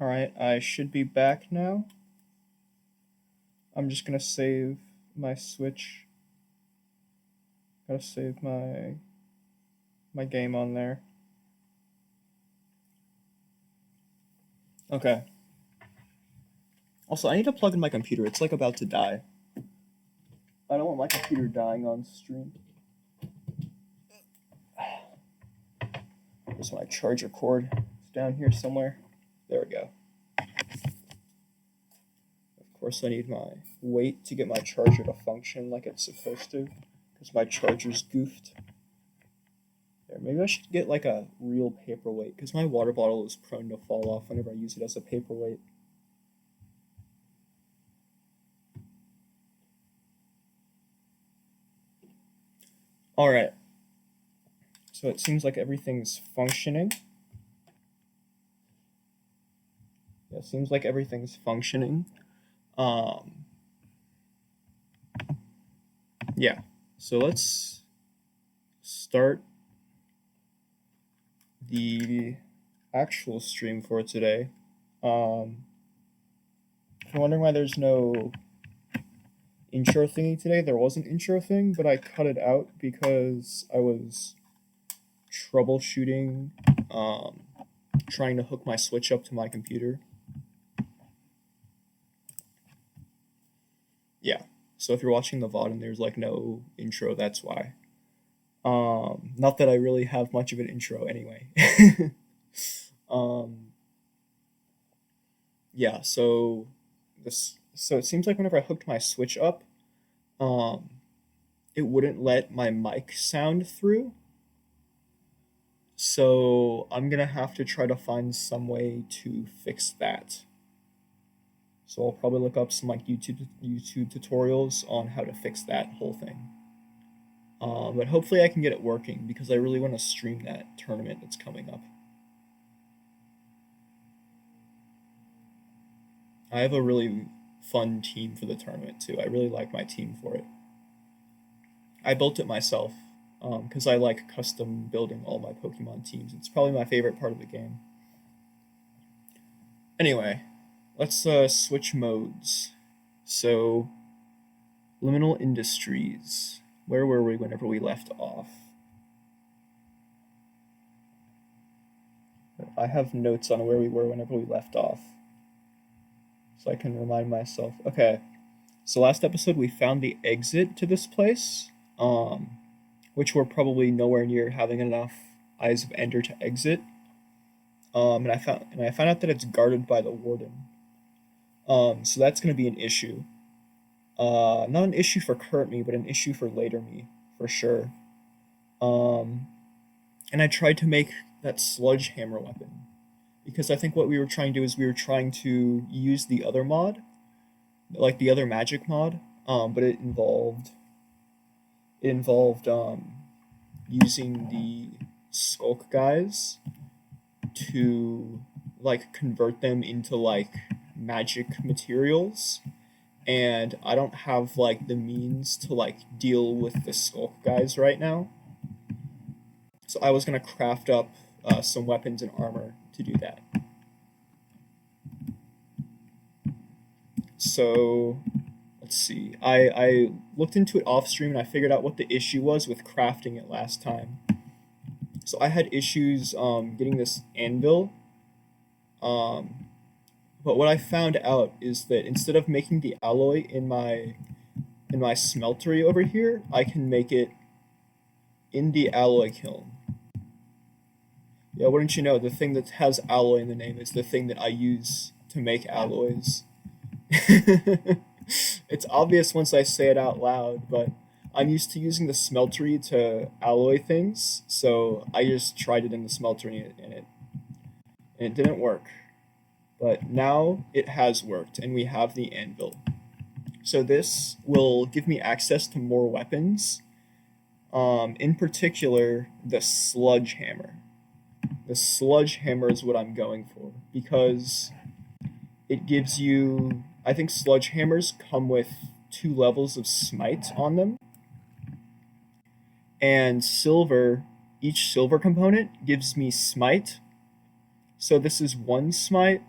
Alright, I should be back now. I'm just gonna save my Switch. Gotta save my game on there. Okay. Also, I need to plug in my computer. It's like about to die. I don't want my computer dying on stream. There's my charger cord. It's down here somewhere. There we go. Of course, I need my weight to get my charger to function like it's supposed to, because my charger's goofed. There, maybe I should get like a real paperweight, because my water bottle is prone to fall off whenever I use it as a paperweight. Alright. So it seems like everything's functioning. Yeah, it seems like everything's functioning. Yeah, so let's start the actual stream for today. If you're wondering why there's no intro thingy today, there was an intro thing, but I cut it out because I was troubleshooting, trying to hook my Switch up to my computer. Yeah, so if you're watching the VOD and there's like no intro, that's why. Not that I really have much of an intro anyway. um, yeah, so it seems like whenever I hooked my Switch up, um, it wouldn't let my mic sound through. So I'm gonna have to try to find some way to fix that. So I'll probably look up some like YouTube tutorials on how to fix that whole thing. But hopefully I can get it working because I really want to stream that tournament that's coming up. I have a really fun team for the tournament too. I really like my team for it. I built it myself because I like custom building all my Pokemon teams. It's probably my favorite part of the game. Anyway, let's switch modes. So, Liminal Industries. Where were we whenever we left off? I have notes on where we were whenever we left off, so I can remind myself. Okay, so last episode we found the exit to this place, which we're probably nowhere near having enough Eyes of Ender to exit. And I found out that it's guarded by the warden. So that's going to be an issue. Not an issue for current me, but an issue for later me, for sure. And I tried to make that sludge hammer weapon because I think what we were trying to do is we were trying to use the other mod, like the other magic mod, but it involved using the Sculk guys to like convert them into like magic materials, and I don't have like the means to like deal with the Sculk guys right now. So I was gonna craft up some weapons and armor to do that. So let's see. I looked into it off stream and I figured out what the issue was with crafting it last time. So I had issues getting this anvil. But what I found out is that instead of making the alloy in my smeltery over here, I can make it in the alloy kiln. Yeah, wouldn't you know, the thing that has alloy in the name is the thing that I use to make alloys. It's obvious once I say it out loud, but I'm used to using the smeltery to alloy things, so I just tried it in the smeltery and it didn't work. But now it has worked, and we have the anvil. So this will give me access to more weapons. In particular, the sludge hammer. The sludge hammer is what I'm going for because it gives you. I think sludge hammers come with 2 levels of smite on them, and silver. Each silver component gives me smite. So this is 1 smite,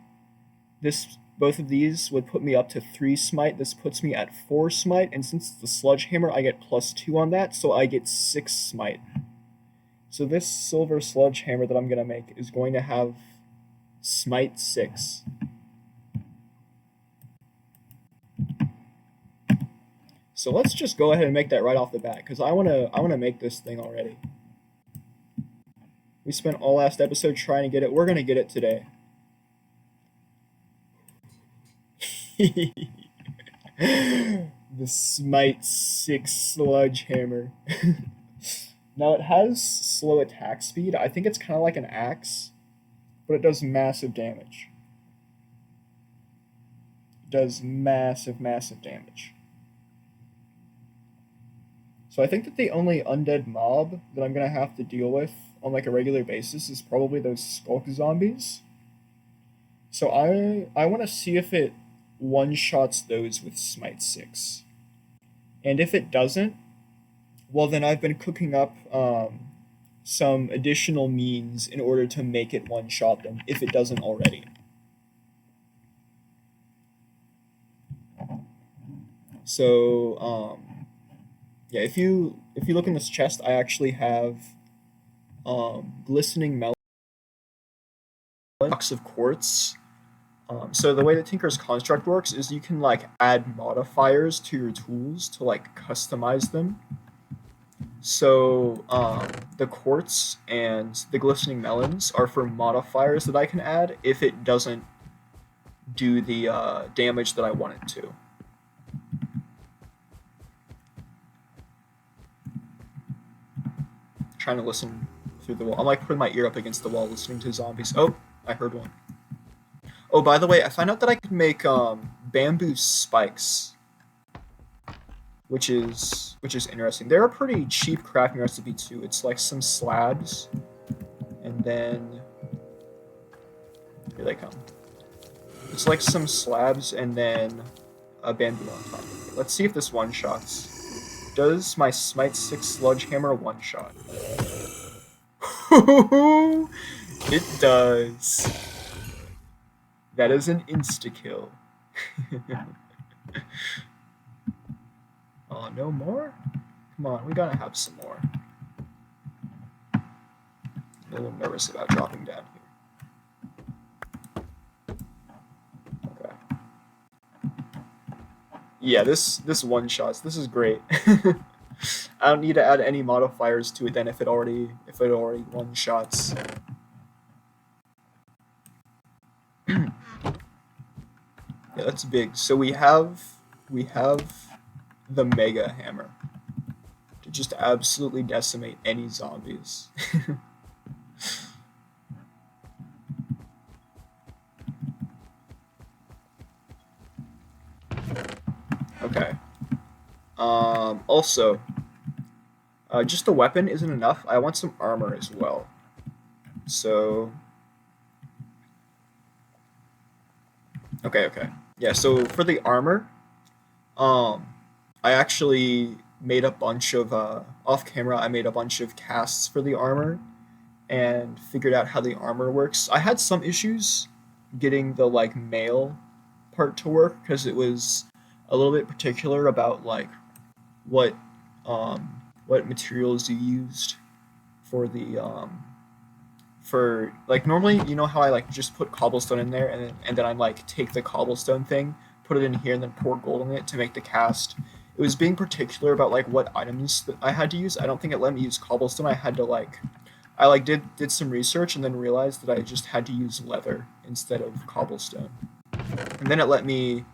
This both of these would put me up to 3 smite. This puts me at 4 smite, and since it's the sludge hammer, I get +2 on that, so I get 6 smite. So this silver sludge hammer that I'm gonna make is going to have smite 6. So let's just go ahead and make that right off the bat, because I wanna make this thing already. We spent all last episode trying to get it. We're gonna get it today. The Smite 6 Sludge Hammer. Now it has slow attack speed. I think it's kind of like an axe, but it does massive damage. It does massive, massive damage. So I think that the only undead mob that I'm gonna have to deal with on like a regular basis is probably those Sculk zombies. So I want to see if it one-shots those with Smite 6. And if it doesn't, well then I've been cooking up some additional means in order to make it one-shot them, if it doesn't already. So, yeah, if you look in this chest, I actually have glistening melon blocks of quartz. So the way that Tinker's construct works is you can like add modifiers to your tools to like customize them. So the quartz and the glistening melons are for modifiers that I can add if it doesn't do the damage that I want it to. Trying to listen through the wall. I'm like putting my ear up against the wall listening to zombies. Oh, I heard one. Oh, by the way, I found out that I could make bamboo spikes, which is interesting. They're a pretty cheap crafting recipe too. It's like some slabs, and then here they come. It's like some slabs and then a bamboo on top. Let's see if this one shots. Does my Smite 6 Sludge Hammer one shot? It does. That is an insta-kill. Oh, no more? Come on, we gotta have some more. I'm a little nervous about dropping down here. Okay. Yeah, this one shots. This is great. I don't need to add any modifiers to it then if it already one shots. Yeah, that's big. So we have the Mega Hammer to just absolutely decimate any zombies. Okay. Also, just the weapon isn't enough. I want some armor as well. So, okay. Yeah, so for the armor, I actually made a bunch of, off camera, I made a bunch of casts for the armor and figured out how the armor works. I had some issues getting the, like, mail part to work because it was a little bit particular about, like, what materials you used for the, for like normally you know how I like just put cobblestone in there and then I like take the cobblestone thing, put it in here, and then pour gold in it to make the cast. It was being particular about like what items that I had to use. I don't think it let me use cobblestone. I had to did some research and then realized that I just had to use leather instead of cobblestone. And then it let me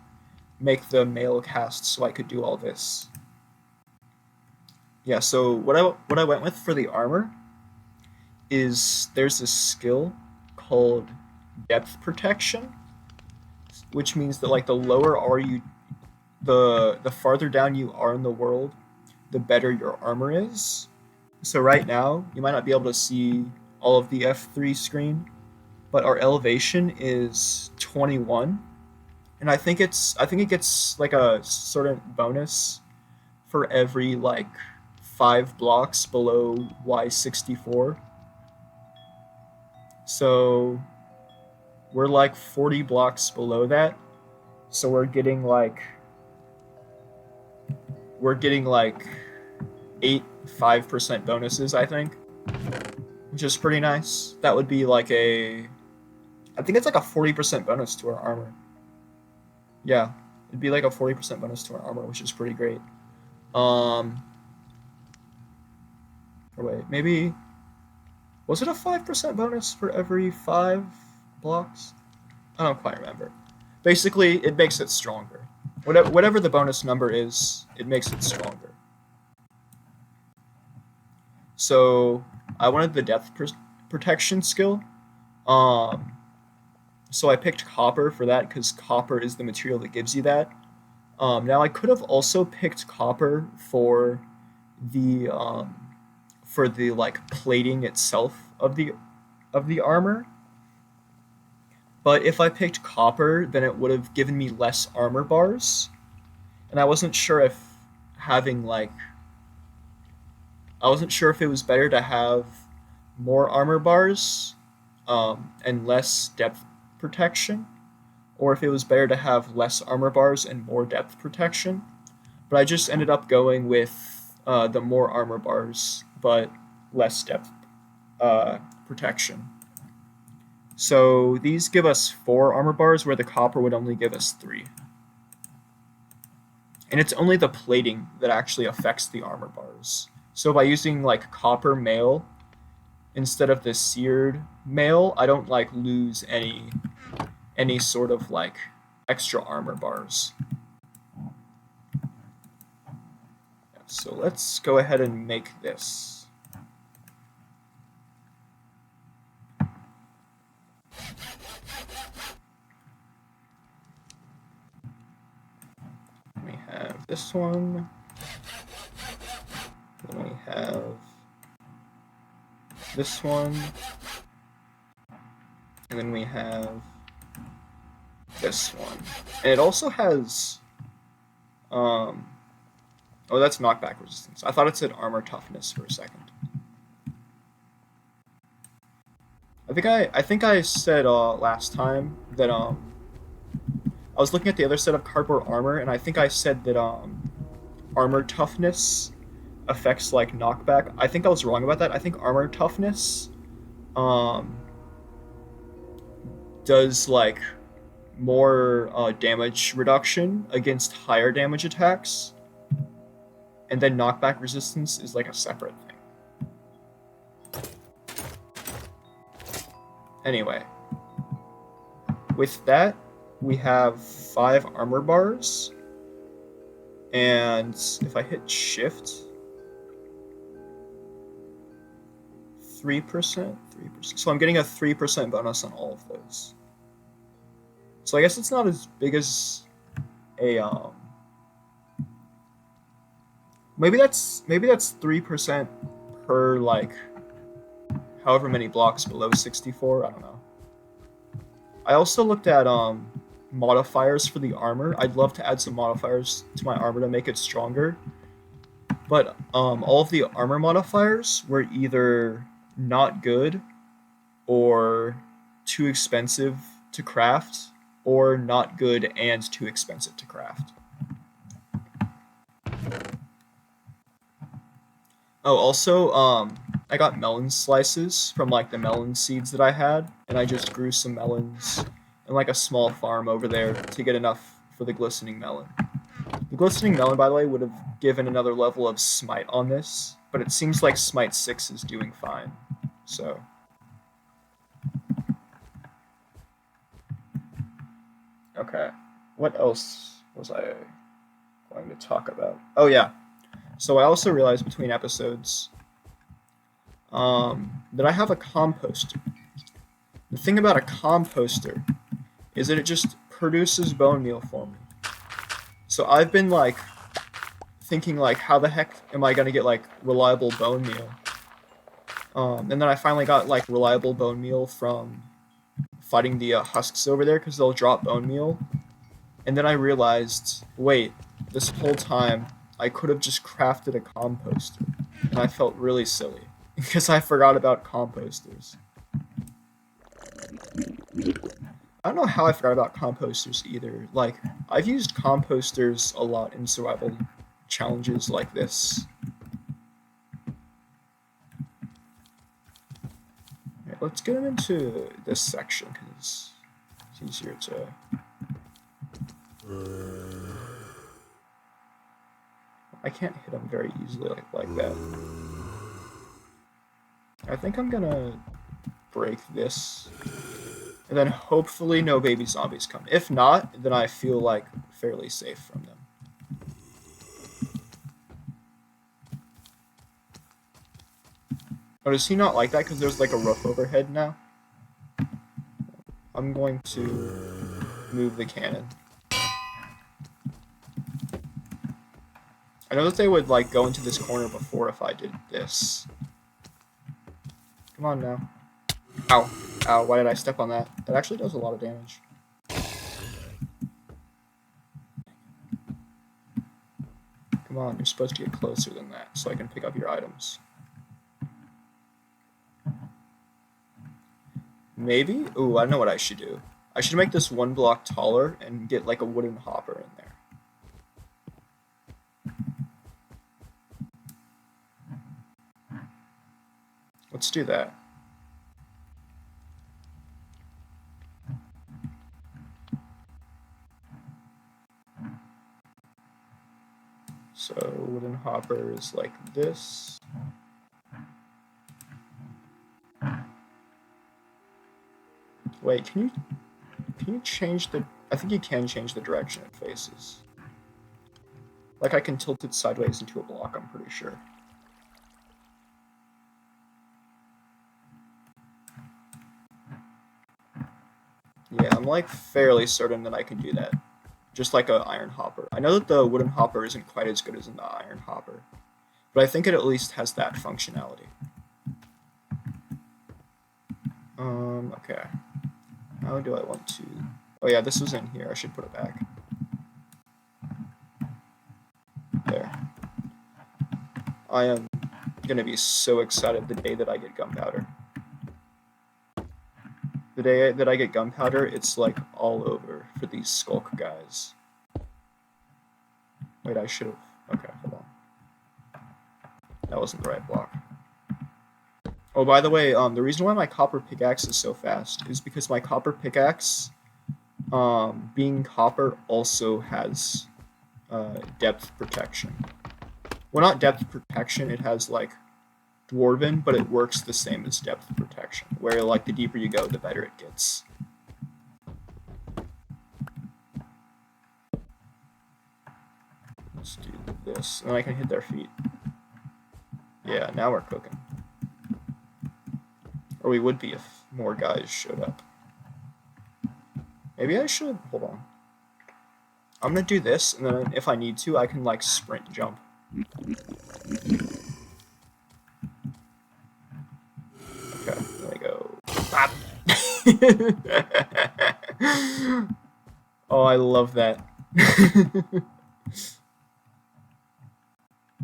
make the mail cast so I could do all this. Yeah, so what I went with for the armor is there's this skill called depth protection, which means that like the lower are you, the farther down you are in the world, the better your armor is. So right now you might not be able to see all of the F3 screen, but our elevation is 21, and I think it gets like a sort of bonus for every like 5 blocks below Y64. So we're like 40 blocks below that. So we're getting like 5% bonuses, I think, which is pretty nice. That would be like I think it's like a 40% bonus to our armor. Yeah, it'd be like a 40% bonus to our armor, which is pretty great. Or wait, maybe was it a 5% bonus for every 5 blocks? I don't quite remember. Basically, it makes it stronger. Whatever the bonus number is, it makes it stronger. So I wanted the depth protection skill. So I picked copper for that because copper is the material that gives you that. Now I could have also picked copper for the like plating itself of the armor. But if I picked copper, then it would have given me less armor bars. And I wasn't sure if it was better to have more armor bars and less depth protection, or if it was better to have less armor bars and more depth protection. But I just ended up going with the more armor bars, but less depth protection. So these give us 4 armor bars, where the copper would only give us 3. And it's only the plating that actually affects the armor bars. So by using like copper mail instead of the seared mail, I don't like lose any sort of like extra armor bars. So let's go ahead and make this. We have this one. Then we have this one. And then we have this one. And it also has oh, that's knockback resistance. I thought it said armor toughness for a second. I think I said last time that I was looking at the other set of cardboard armor, and I think I said that armor toughness affects like knockback. I think I was wrong about that. I think armor toughness does like more damage reduction against higher damage attacks, and then knockback resistance is like a separate thing. Anyway, with that, we have 5 armor bars, and if I hit shift, 3%, so I'm getting a 3% bonus on all of those. So I guess it's not as big as a maybe that's 3% per like however many blocks below 64. I don't know. I also looked at modifiers for the armor. I'd love to add some modifiers to my armor to make it stronger, but all of the armor modifiers were either not good, or too expensive to craft, or not good and too expensive to craft. Oh, also, I got melon slices from like the melon seeds that I had, and I just grew some melons in like a small farm over there to get enough for the glistening melon. The glistening melon, by the way, would have given another level of smite on this, but it seems like smite 6 is doing fine, so. Okay, what else was I going to talk about? Oh yeah, so I also realized between episodes that I have a composter. The thing about a composter is that it just produces bone meal for me. So I've been like thinking like, how the heck am I gonna get like reliable bone meal? And then I finally got like reliable bone meal from fighting the husks over there, because they'll drop bone meal. And then I realized, wait, this whole time I could have just crafted a composter, and I felt really silly because I forgot about composters. I don't know how I forgot about composters either. Like, I've used composters a lot in survival challenges like this. Right, let's get him into this section because it's easier to. I can't hit him very easily like that. I think I'm gonna break this. And then hopefully no baby zombies come. If not, then I feel like fairly safe from them. Oh, does he not like that because there's like a roof overhead now? I'm going to move the cannon. I know that they would like go into this corner before if I did this. Come on now. Ow. Ow, why did I step on that? That actually does a lot of damage. Come on, you're supposed to get closer than that so I can pick up your items. Maybe? Ooh, I know what I should do. I should make this 1 block taller and get like a wooden hopper in there. Let's do that. So wooden hopper is like this. Wait, can you change the... I think you can change the direction it faces. Like I can tilt it sideways into a block, I'm pretty sure. Yeah, I'm like fairly certain that I can do that. Just like an iron hopper. I know that the wooden hopper isn't quite as good as in the iron hopper, but I think it at least has that functionality. Okay. How do I want to... Oh yeah, this was in here. I should put it back. There. I am gonna be so excited the day that I get gunpowder. The day that I get gunpowder, it's like all over for these Sculk guys. Wait, I should have... Okay, hold on. That wasn't the right block. Oh, by the way, the reason why my copper pickaxe is so fast is because my copper pickaxe, being copper, also has depth protection. Well, not depth protection, it has, like, dwarven, but it works the same as depth protection, where, like, the deeper you go, the better it gets. Let's do this, and I can hit their feet. Yeah, now we're cooking. Or we would be if more guys showed up. Maybe I should... Hold on. I'm gonna do this, and then if I need to, I can, like, sprint jump. Okay, there we go. Ah. Oh, I love that.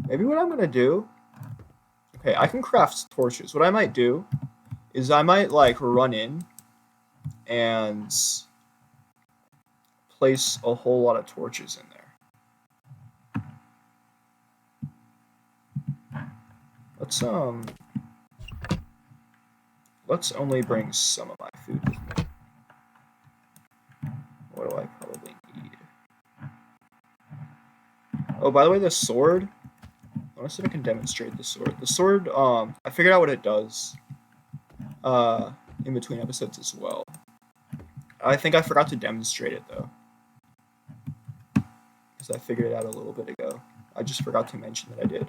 Maybe what I'm gonna do... Okay, I can craft torches. What I might do is I might, like, run in and place a whole lot of torches in there. Let's only bring some of my food with me. What do I probably need? Oh, by the way, the sword. I want to see if I can demonstrate the sword. The sword, I figured out what it does in between episodes as well. I think I forgot to demonstrate it, though. Because I figured it out a little bit ago. I just forgot to mention that I did.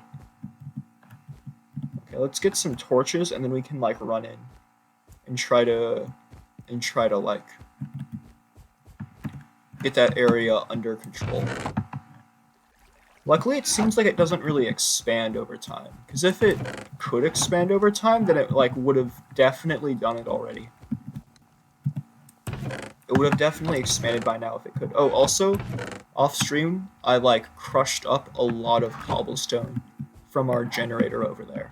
Okay, let's get some torches, and then we can, like, run in and try to like, get that area under control. Luckily, it seems like it doesn't really expand over time. Because if it could expand over time, then it, like, would have definitely done it already. It would have definitely expanded by now if it could. Oh, also, off stream, I, like, crushed up a lot of cobblestone from our generator over there.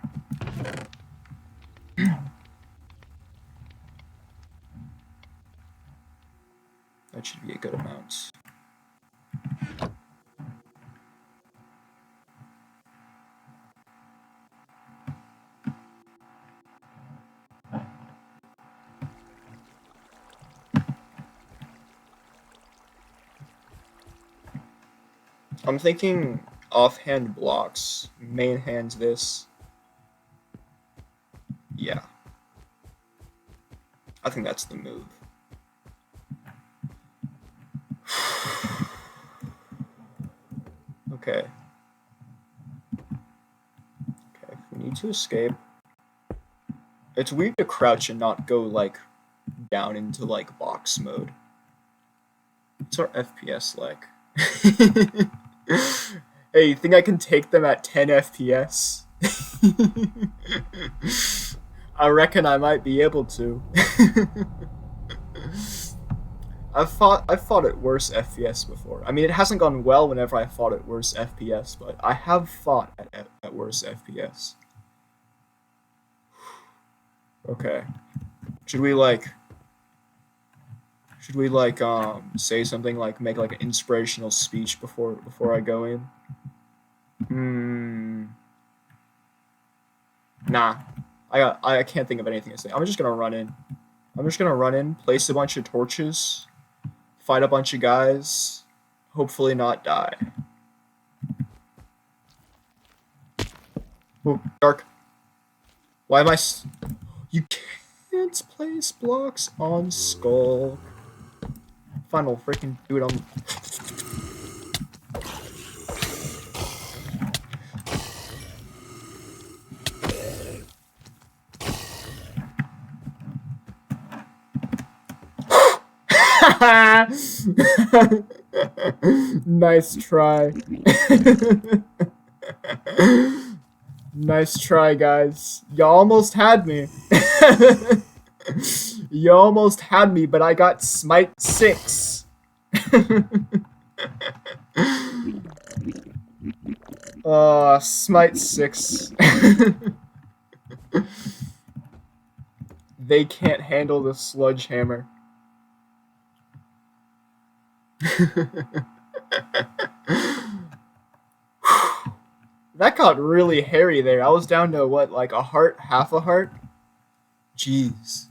That should be a good amount. I'm thinking offhand blocks, main hands this. Yeah. I think that's the move. Okay. Okay, if we need to escape. It's weird to crouch and not go, like, down into, like, box mode. What's our FPS like? Hey, you think I can take them at 10 FPS? I reckon I might be able to. I've fought at worse FPS before. I mean, it hasn't gone well whenever I fought at worse FPS, but I have fought at worse FPS. Okay. Should we say something, like make like an inspirational speech before I go in? Nah. I can't think of anything to say. I'm just gonna run in, place a bunch of torches, fight a bunch of guys, hopefully not die. Oh, dark. Why am I You can't place blocks on Sculk. Fine, we'll freaking do it on... Nice try. Nice try, guys. You almost had me. You almost had me, but I got Smite 6. Smite 6. They can't handle the sledgehammer. That got really hairy there. I was down to what, like a heart, half a heart? Jeez.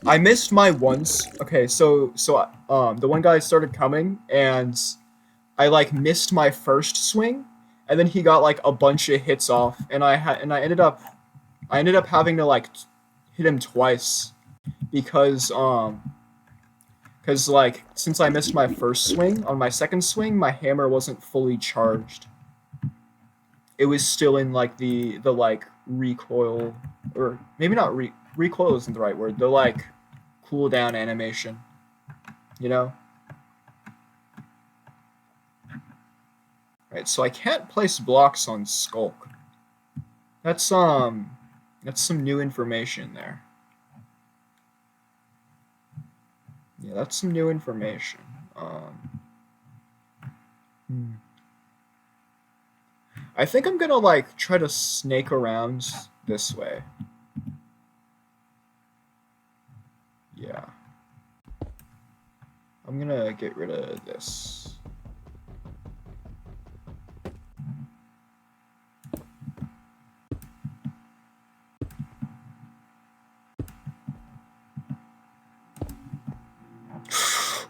I missed my once. Okay, so the one guy started coming and I like missed my first swing and then he got like a bunch of hits off and I ended up having to like hit him twice because like since I missed my first swing, on my second swing my hammer wasn't fully charged. It was still in like the like recoil, or maybe not recoil isn't the right word, the like cooldown animation, you know? Right, so I can't place blocks on Sculk. That's some new information there. Yeah, that's some new information. I think I'm gonna like try to snake around this way. Yeah. I'm gonna get rid of this.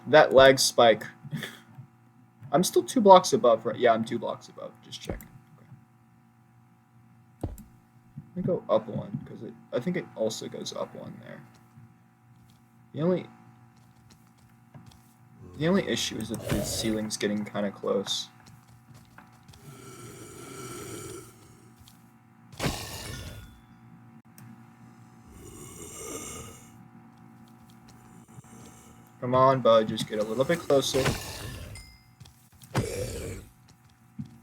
That lag spike. I'm still 2 blocks above, right? Yeah, I'm 2 blocks above. Just checking. Okay. Let me go up 1, because I think it also goes up 1 there. The only issue is that the ceiling's getting kind of close. Come on, bud, just get a little bit closer.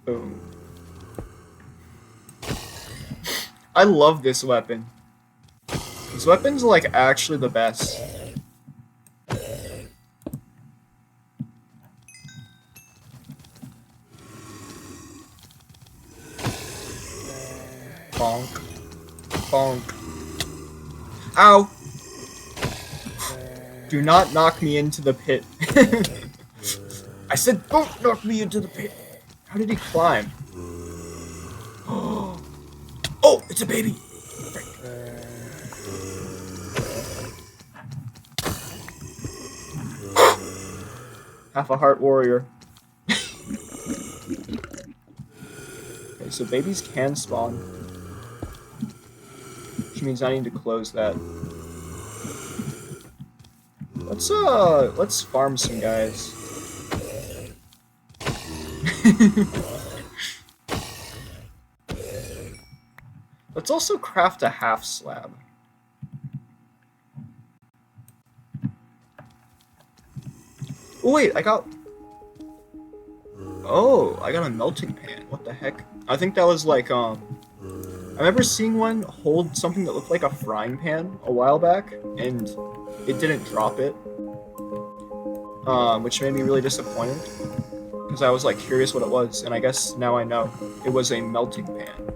Boom. I love this weapon. This weapon's like actually the best. Bonk. Bonk. Ow! Do not knock me into the pit. I said don't knock me into the pit. How did he climb? Oh, it's a baby. Half a heart warrior. Okay, so babies can spawn. Which means I need to close that. Let's farm some guys. Let's also craft a half slab. Oh wait, I got a melting pan. What the heck? I think that was like I remember seeing one hold something that looked like a frying pan a while back, and it didn't drop it, which made me really disappointed, because I was like curious what it was, and I guess now I know. It was a melting pan.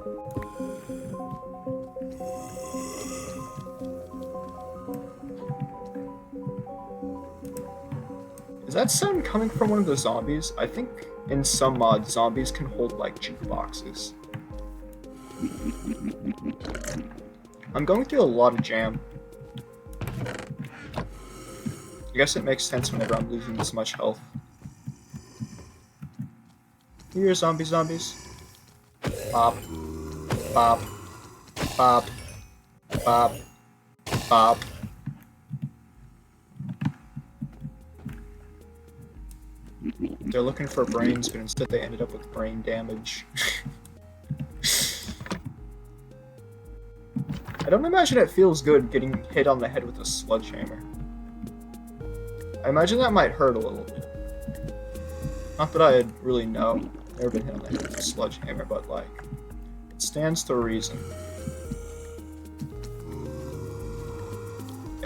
Is that sound coming from one of the zombies? I think in some mods, zombies can hold like jukeboxes. I'm going through a lot of jam. I guess it makes sense whenever I'm losing this much health. Here, zombies. Bop. Bop. Bop. Bop. Bop. They're looking for brains, but instead they ended up with brain damage. I don't imagine it feels good getting hit on the head with a sledgehammer. I imagine that might hurt a little bit. Not that I really know. I've never been hit on the head with a sledgehammer, but like, it stands to reason.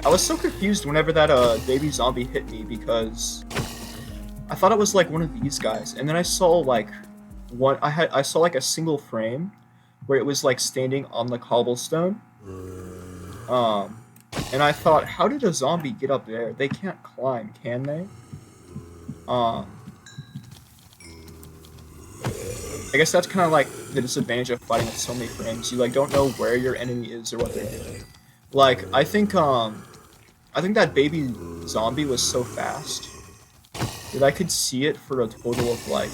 I was so confused whenever that baby zombie hit me, because I thought it was like one of these guys, and then I saw like I saw like a single frame where it was like standing on the cobblestone. And I thought, how did a zombie get up there? They can't climb, can they? I guess that's kind of like the disadvantage of fighting with so many frames. You like don't know where your enemy is or what they're doing. Like I think that baby zombie was so fast that I could see it for a total of like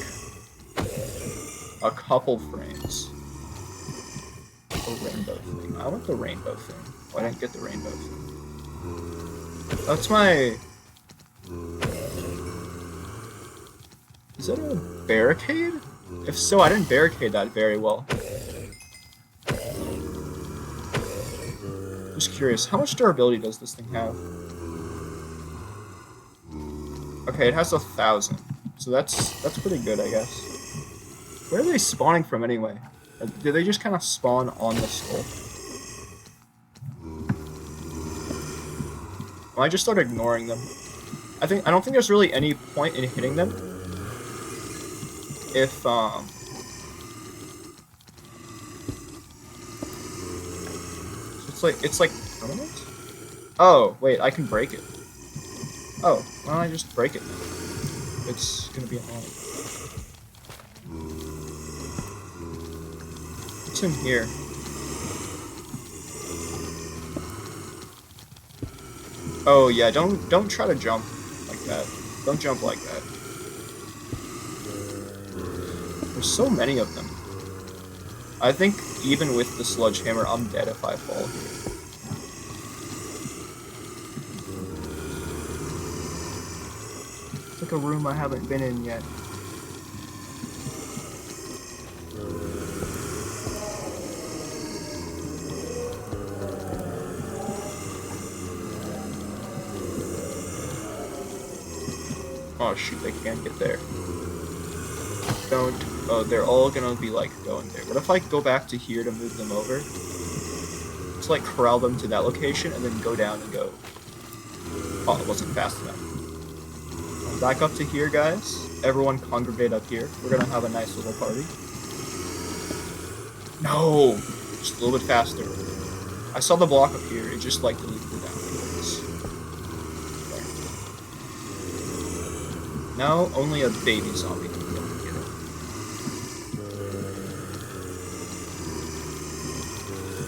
a couple frames. The rainbow thing. I want the rainbow thing. Why didn't I get the rainbow thing? That's my... Is that a barricade? If so, I didn't barricade that very well. Just curious, how much durability does this thing have? Okay, it has 1,000. So that's pretty good, I guess. Where are they spawning from anyway? Do they just kind of spawn on the skull? Well, I just start ignoring them. I don't think there's really any point in hitting them. If it's like permanent? Oh, wait, I can break it. Oh, why don't I just break it then? It's gonna be annoying. What's in here? Oh yeah, don't try to jump like that. Don't jump like that. There's so many of them. I think even with the sledgehammer, I'm dead if I fall here. It's like a room I haven't been in yet. Oh shoot, they can't get there. Don't. Oh, they're all gonna be like going there. What if I go back to here to move them over? Just like corral them to that location and then go down and go. Oh, it wasn't fast enough. Back up to here, guys. Everyone congregate up here. We're gonna have a nice little party. No! Just a little bit faster. I saw the block up here. It just like deleted it afterwards. There. Now only a baby zombie can go and get it.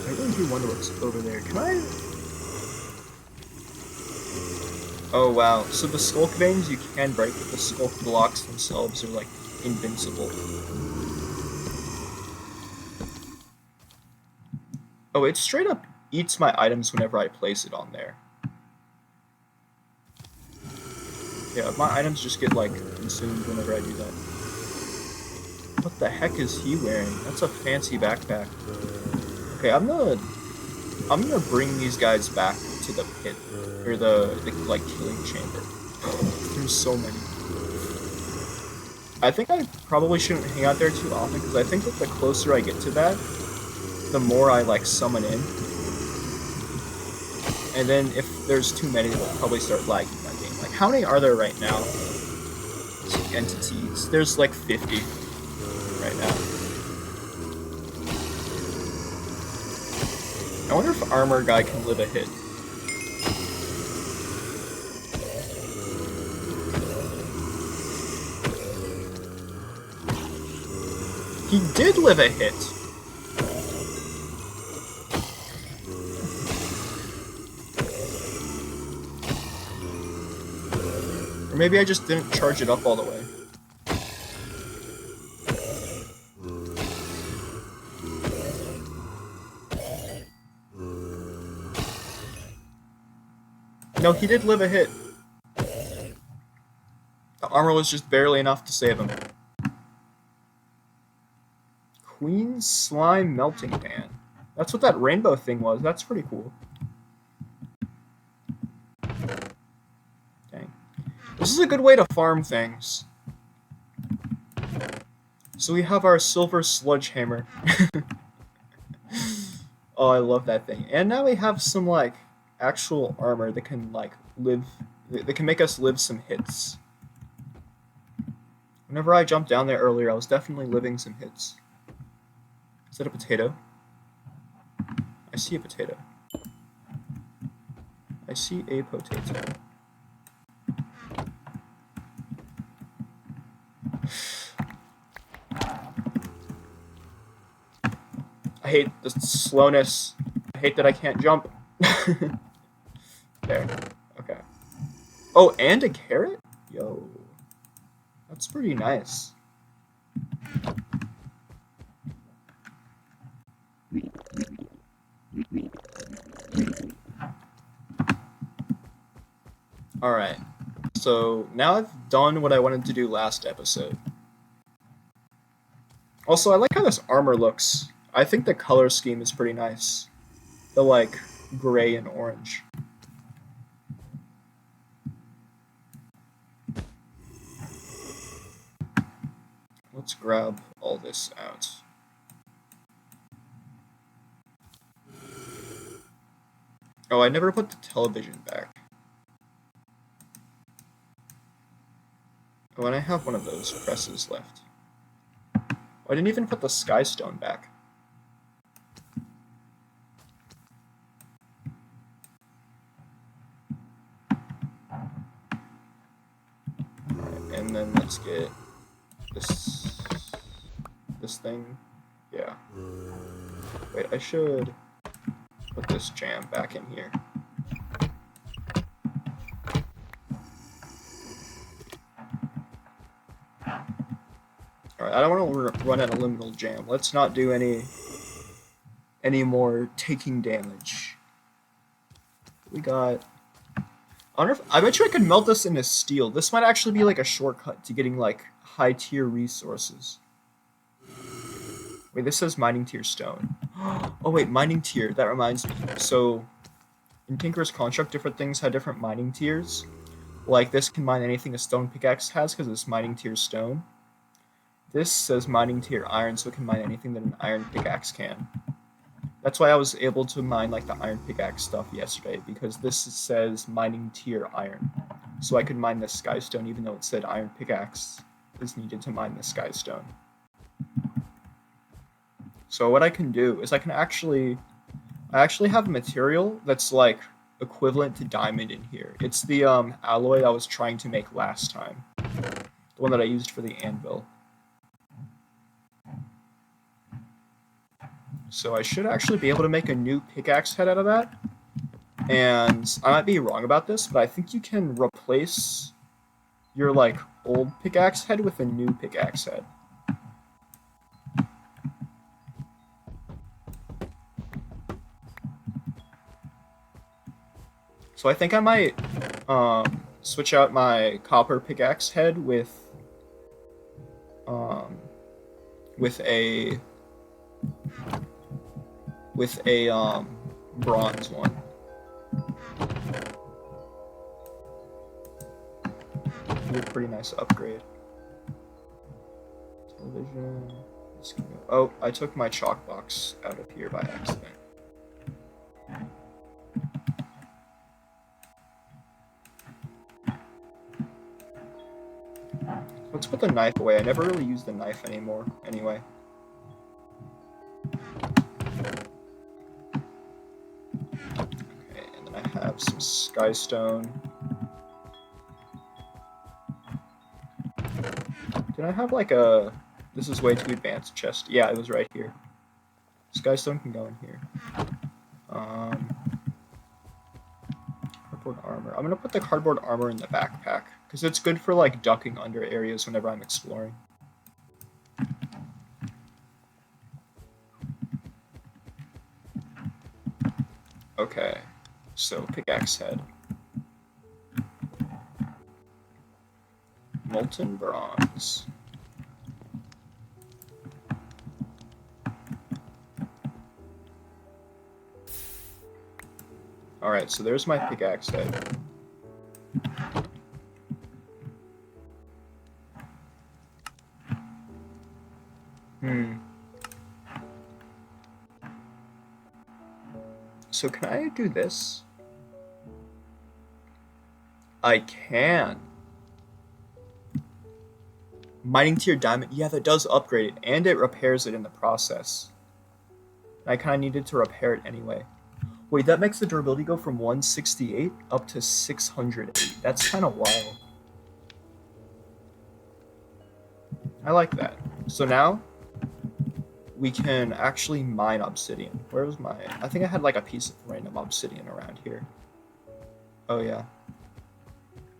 I really do wonder what's over there. Can I? Oh wow, so the Sculk veins you can break, but the Sculk blocks themselves are like invincible. Oh, it straight up eats my items whenever I place it on there. Yeah, my items just get like consumed whenever I do that. What the heck is he wearing? That's a fancy backpack. Okay, I'm gonna bring these guys back to the pit, or the like killing chamber. There's so many. I think I probably shouldn't hang out there too often because I think that the closer I get to that, the more I like summon in. And then if there's too many, they'll probably start lagging my game. Like, how many are there right now? Entities. There's like 50 right now. I wonder if Armor Guy can live a hit. He did live a hit. Or maybe I just didn't charge it up all the way. No, he did live a hit. The armor was just barely enough to save him. Queen Slime Melting Pan. That's what that rainbow thing was. That's pretty cool. Dang. This is a good way to farm things. So we have our silver sludge hammer. Oh, I love that thing. And now we have some, like, actual armor that can, like, live... that can make us live some hits. Whenever I jumped down there earlier, I was definitely living some hits. Is that a potato? I see a potato. I see a potato. I hate the slowness. I hate that I can't jump. There. Okay. Oh, and a carrot? Yo. That's pretty nice. Alright. So, now I've done what I wanted to do last episode. Also, I like how this armor looks. I think the color scheme is pretty nice. The, like, gray and orange. Let's grab all this out. Oh, I never put the television back. Oh, and I have one of those presses left. Oh, I didn't even put the sky stone back. Alright, and then let's get this thing. Yeah. Wait, I should put this jam back in here. Alright, I don't want to run out of liminal jam. Let's not do any more taking damage. We got... I bet you I could melt this into steel. This might actually be like a shortcut to getting like high tier resources. Wait, this says mining tier stone. Oh wait, mining tier, that reminds me. So, in Tinker's Construct, different things had different mining tiers. Like, this can mine anything a stone pickaxe has because it's mining tier stone. This says mining tier iron, so it can mine anything that an iron pickaxe can. That's why I was able to mine, like, the iron pickaxe stuff yesterday, because this says mining tier iron. So I could mine the sky stone even though it said iron pickaxe is needed to mine the sky stone. So what I can do is I actually have a material that's like equivalent to diamond in here. It's the alloy I was trying to make last time. The one that I used for the anvil. So I should actually be able to make a new pickaxe head out of that. And I might be wrong about this, but I think you can replace your, like, old pickaxe head with a new pickaxe head. So I think I might switch out my copper pickaxe head with a bronze one. Be a pretty nice upgrade. Television. Oh, I took my chalk box out of here by accident. Let's put the knife away. I never really use the knife anymore, anyway. Okay, and then I have some skystone. Did I have like a... This is way too advanced chest. Yeah, it was right here. Skystone can go in here. Cardboard armor. I'm gonna put the cardboard armor in the backpack, because it's good for like ducking under areas whenever I'm exploring. Okay, so pickaxe head. Molten bronze. Alright, so there's my pickaxe head. So can I do this? I can. Mining tier diamond. Yeah, that does upgrade it, and it repairs it in the process. I kind of needed to repair it anyway. Wait, that makes the durability go from 168 up to 608. That's kind of wild. I like that. So now we can actually mine obsidian. Where was my... I think I had like a piece of random obsidian around here. Oh yeah.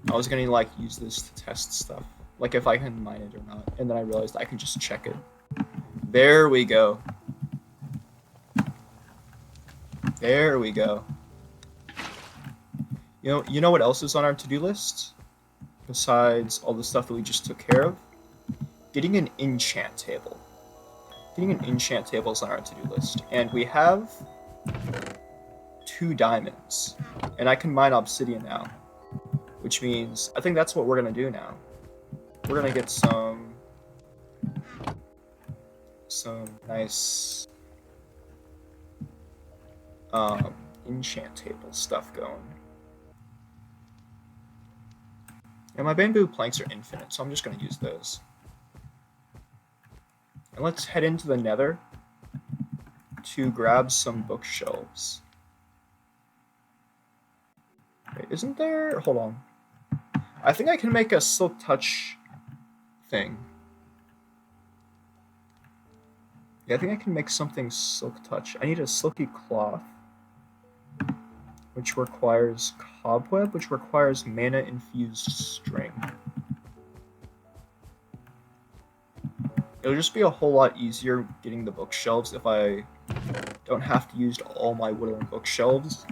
I was gonna like use this to test stuff. Like if I can mine it or not. And then I realized I can just check it. There we go. There we go. You know what else is on our to-do list? Besides all the stuff that we just took care of? Getting an enchant table. Getting an enchant table is on our to-do list. And we have 2 diamonds. And I can mine obsidian now. Which means, I think that's what we're going to do now. We're going to get some nice enchant table stuff going. And my bamboo planks are infinite, so I'm just going to use those. And let's head into the nether to grab some bookshelves. Wait, isn't there... Hold on. I think I can make a silk touch thing. Yeah, I think I can make something silk touch. I need a silky cloth, which requires cobweb, which requires mana-infused string. It'll just be a whole lot easier getting the bookshelves if I don't have to use all my wooden bookshelves.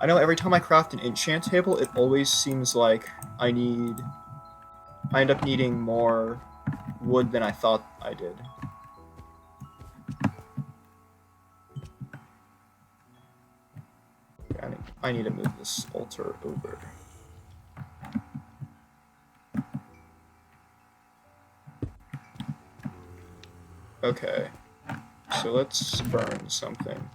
I know every time I craft an enchant table, it always seems like I end up needing more wood than I thought I did. I need to move this altar over. Okay, so let's burn something.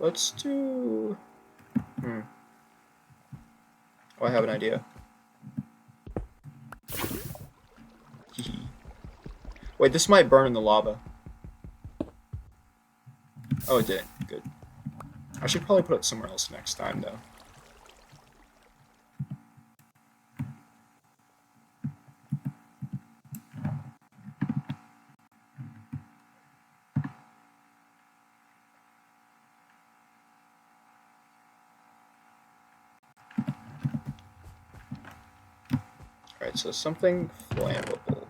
Let's do... Oh, I have an idea. Wait, this might burn in the lava. Oh, it didn't. Good. I should probably put it somewhere else next time, though. Alright, so something flammable.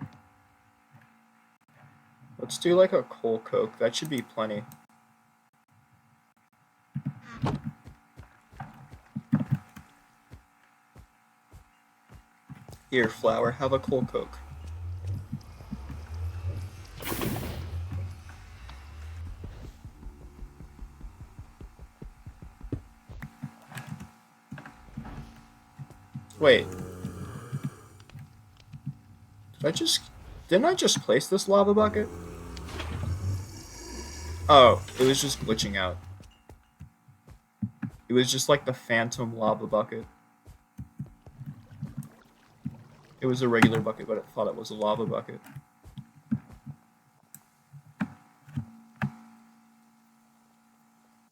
Let's do like a coal coke. That should be plenty. Here, flower, have a coal coke. Wait. Didn't I just place this lava bucket? Oh, it was just glitching out. It was just like the phantom lava bucket. It was a regular bucket, but it thought it was a lava bucket.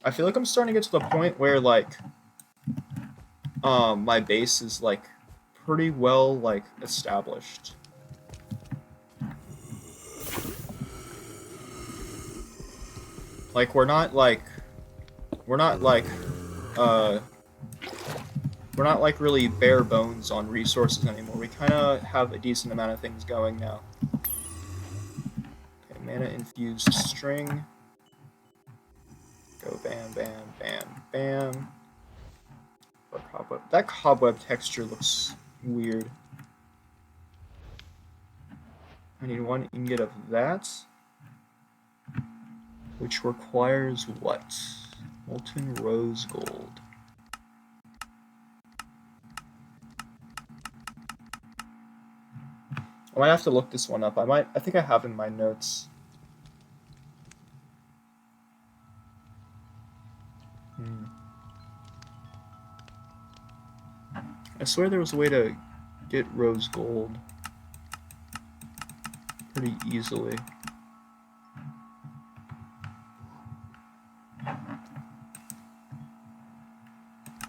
I feel like I'm starting to get to the point where, like, my base is, like, pretty well, like, established. Like, we're not really bare bones on resources anymore. We kind of have a decent amount of things going now. Okay, mana infused string. Go bam, bam, bam, bam. Or cobweb. That cobweb texture looks weird. I need 1 ingot of that. Which requires what? Molten rose gold. I might have to look this one up. I think I have in my notes. I swear there was a way to get rose gold pretty easily.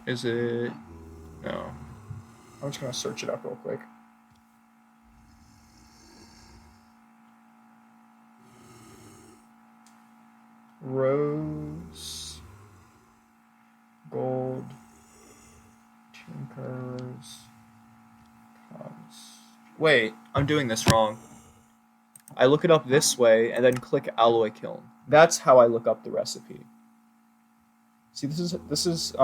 Is it? No. I'm just gonna search it up real quick. Rose gold tinkers. Wait, I'm doing this wrong. I look it up this way and then click alloy kiln. That's how I look up the recipe. See, this is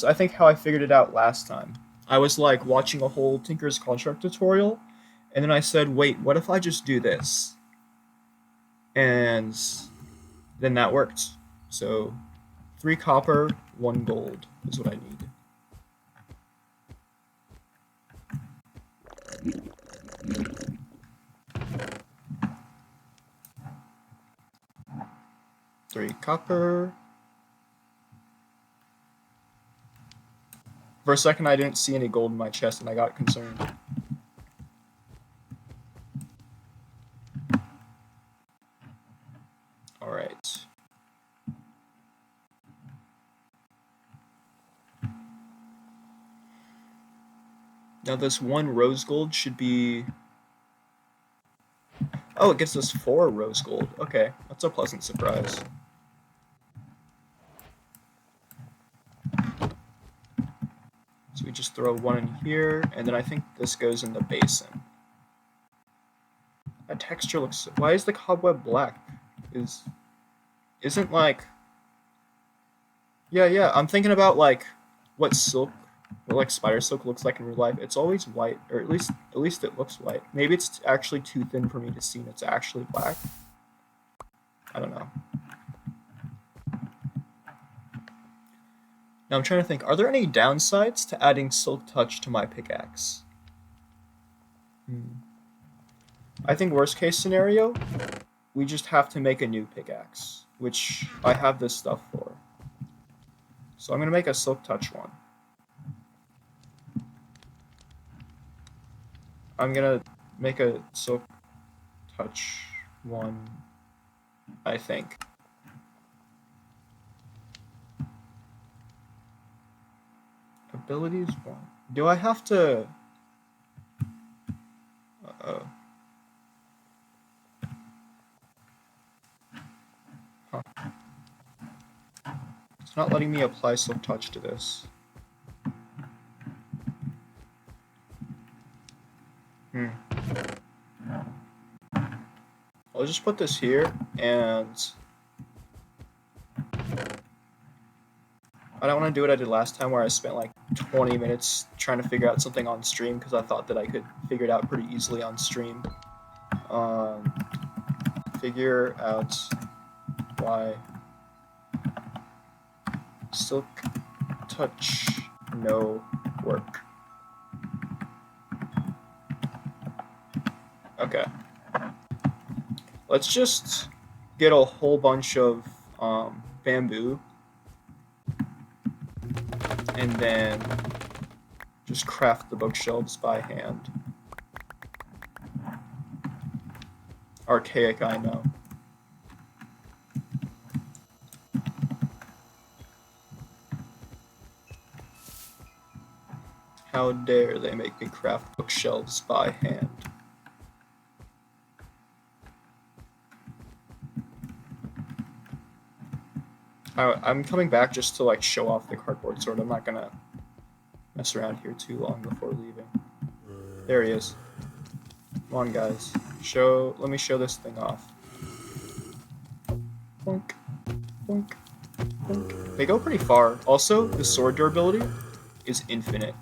I think how I figured it out last time. I was like watching a whole Tinker's Construct tutorial, and then I said, wait, what if I just do this? And then that worked. So 3 copper, 1 gold is what I need. Three copper. For a second, I didn't see any gold in my chest, and I got concerned. All right. Now this 1 rose gold should be... Oh, it gives us 4 rose gold. Okay, that's a pleasant surprise. So we just throw 1 in here, and then I think this goes in the basin. That texture looks... Why is the cobweb black? Isn't like... Yeah, I'm thinking about like what silk, or like spider silk looks like in real life. It's always white, or at least it looks white. Maybe it's actually too thin for me to see and it's actually black. I don't know. Now I'm trying to think, are there any downsides to adding Silk Touch to my pickaxe? I think worst case scenario, we just have to make a new pickaxe, which I have this stuff for. So I'm going to make a Silk Touch one. I'm going to make a silk touch 1, I think. Abilities 1. Do I have to... Uh-oh. Huh. It's not letting me apply silk touch to this. I'll just put this here, and I don't want to do what I did last time where I spent like 20 minutes trying to figure out something on stream because I thought that I could figure it out pretty easily on stream. Figure out why silk touch no work. Okay. Let's just get a whole bunch of bamboo and then just craft the bookshelves by hand. Archaic, I know. How dare they make me craft bookshelves by hand? I'm coming back just to like show off the cardboard sword. I'm not gonna mess around here too long before leaving. There he is. Come on, guys. Let me show this thing off. Boink, boink, boink. They go pretty far. Also, the sword durability is infinite,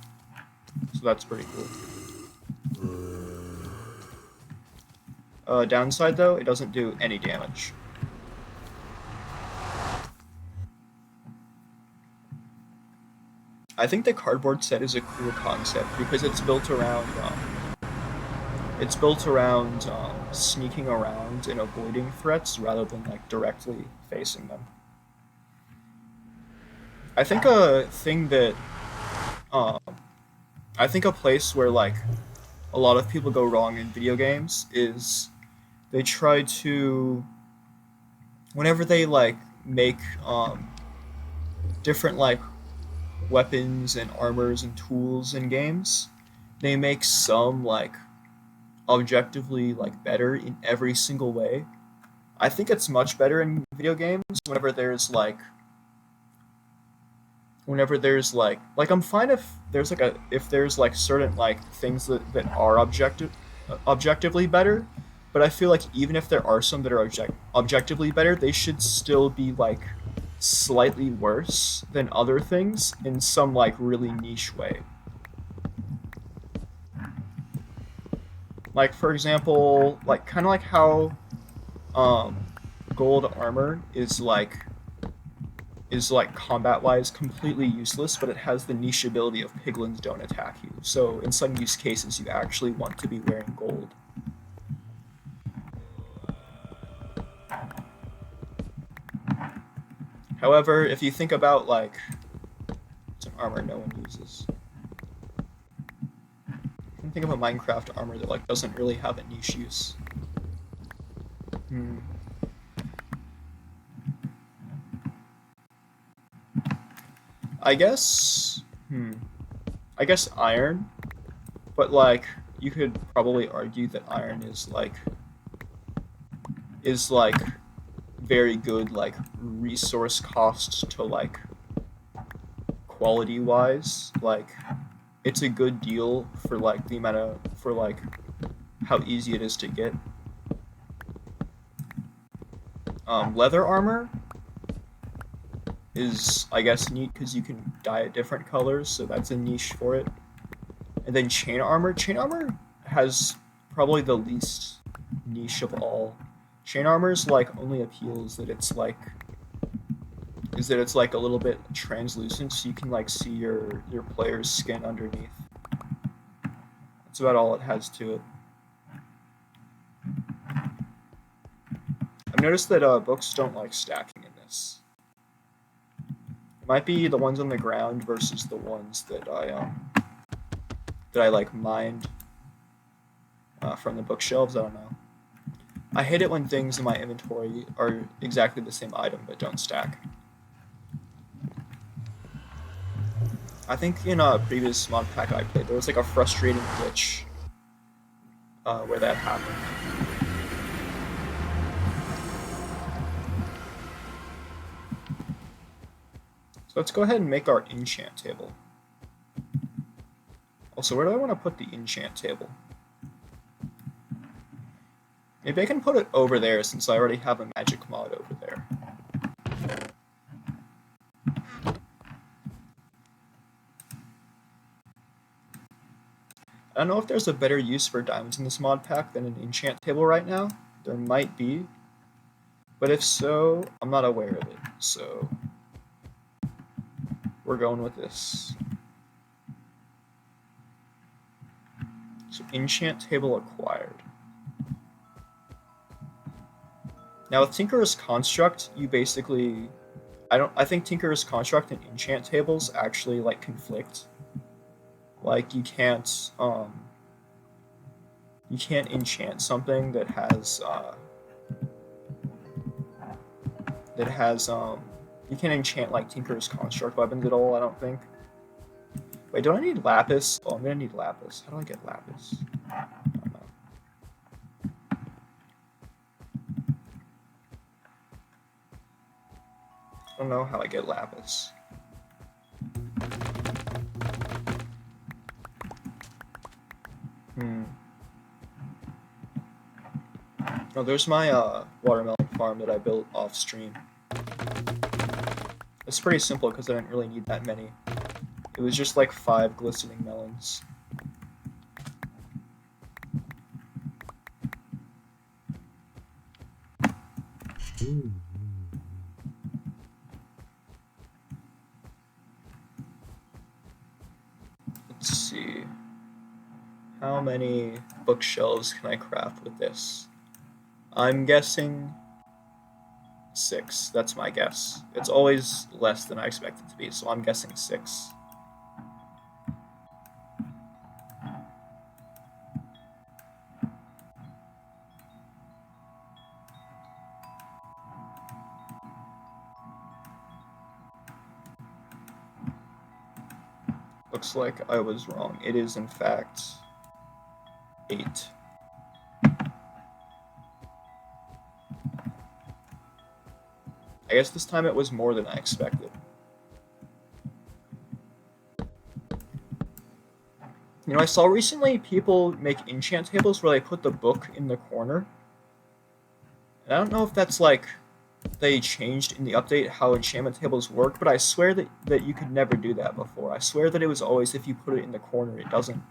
so that's pretty cool. Downside though, it doesn't do any damage. I think the cardboard set is a cool concept because it's built around sneaking around and avoiding threats rather than like directly facing them. I think a thing that I think a place where like a lot of people go wrong in video games is they try to, whenever they like make different like weapons and armors and tools in games, they make some like objectively like better in every single way. I think it's much better in video games whenever there's like I'm fine if there's like certain like things that are objectively better, but I feel like even if there are some that are objectively better, they should still be like slightly worse than other things in some like really niche way. Like for example, like kind of like how gold armor is like combat-wise completely useless, but it has the niche ability of piglins don't attack you. So in some use cases, you actually want to be wearing gold. However, if you think about like some armor no one uses, you can think of a Minecraft armor that like doesn't really have a niche use. I guess iron, but like you could probably argue that iron is like very good like resource cost to like quality wise. Like it's a good deal for like the amount of how easy it is to get. Leather armor is, I guess, neat because you can dye it different colors, so that's a niche for it. And then chain armor has probably the least niche of all. Chain armor's like only appeals that it's like a little bit translucent, so you can like see your player's skin underneath. That's about all it has to it. I've noticed that books don't like stacking in this. It might be the ones on the ground versus the ones that I like mined. from the bookshelves. I don't know. I hate it when things in my inventory are exactly the same item but don't stack. I think in a previous Modpack I played, there was like a frustrating glitch where that happened. So let's go ahead and make our enchant table. Also, where do I want to put the enchant table? Maybe I can put it over there since I already have a magic mod over there. I don't know if there's a better use for diamonds in this mod pack than an enchant table right now. There might be. But if so, I'm not aware of it. So we're going with this. So enchant table acquired. Now with Tinker's Construct, you basically I think Tinker's Construct and enchant tables actually like conflict. Like you can't enchant something that has you can't enchant like Tinker's Construct weapons at all, I don't think. Wait, do I need lapis? Oh, I'm gonna need lapis. How do I get lapis? I don't know. I don't know how I get lapis. Oh, there's my watermelon farm that I built off stream. It's pretty simple because I didn't really need that many. It was just like 5 glistening melons. Let's see. How many bookshelves can I craft with this? I'm guessing 6. That's my guess. It's always less than I expect it to be, so I'm guessing 6. Looks like I was wrong. It is in fact 8. I guess this time it was more than I expected. You know, I saw recently people make enchant tables where they put the book in the corner. And I don't know if that's like they changed in the update how enchantment tables work, but I swear that you could never do that before. I swear that it was always if you put it in the corner, it doesn't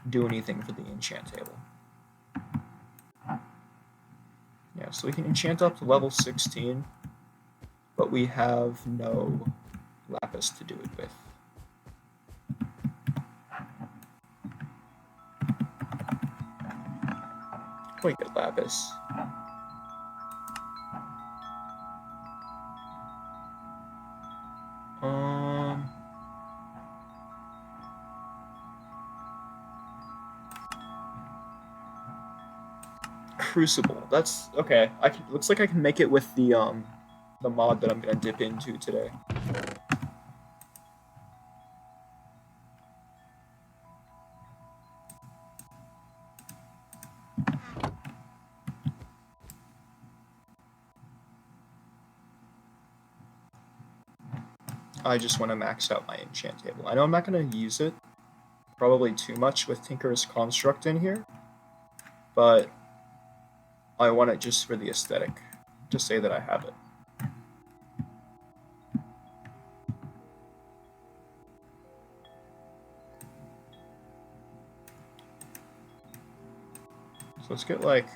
do anything for the enchant table. Yeah, so we can enchant up to level 16, but we have no lapis to do it with. Quite good lapis. Crucible. That's okay. Looks like I can make it with the mod that I'm gonna dip into today. I just want to max out my enchant table. I know I'm not going to use it probably too much with Tinker's Construct in here, but I want it just for the aesthetic, to say that I have it. So let's get like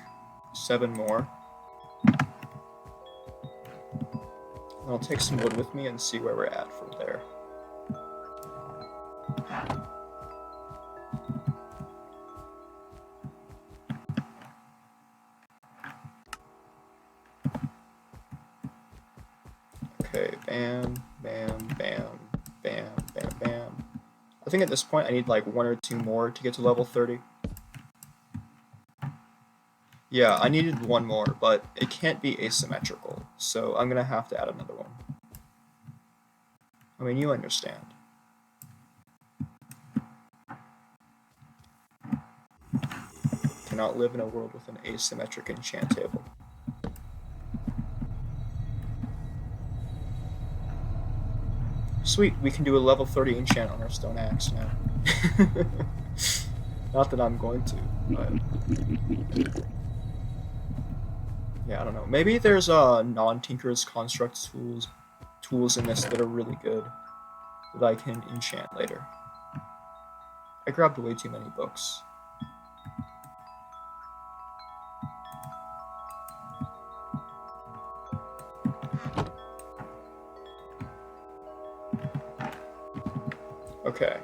7 more. And I'll take some wood with me and see where we're at from there. Okay, bam, bam, bam, bam, bam, bam. I think at this point I need like 1 or 2 more to get to level 30. Yeah, I needed one more, but it can't be asymmetrical, so I'm gonna have to add another one. I mean, you understand. Cannot live in a world with an asymmetric enchant table. Sweet, we can do a level 30 enchant on our stone axe now. Not that I'm going to, but yeah, I don't know. Maybe there's non-Tinker's Construct tools in this that are really good that I can enchant later. I grabbed way too many books. Okay.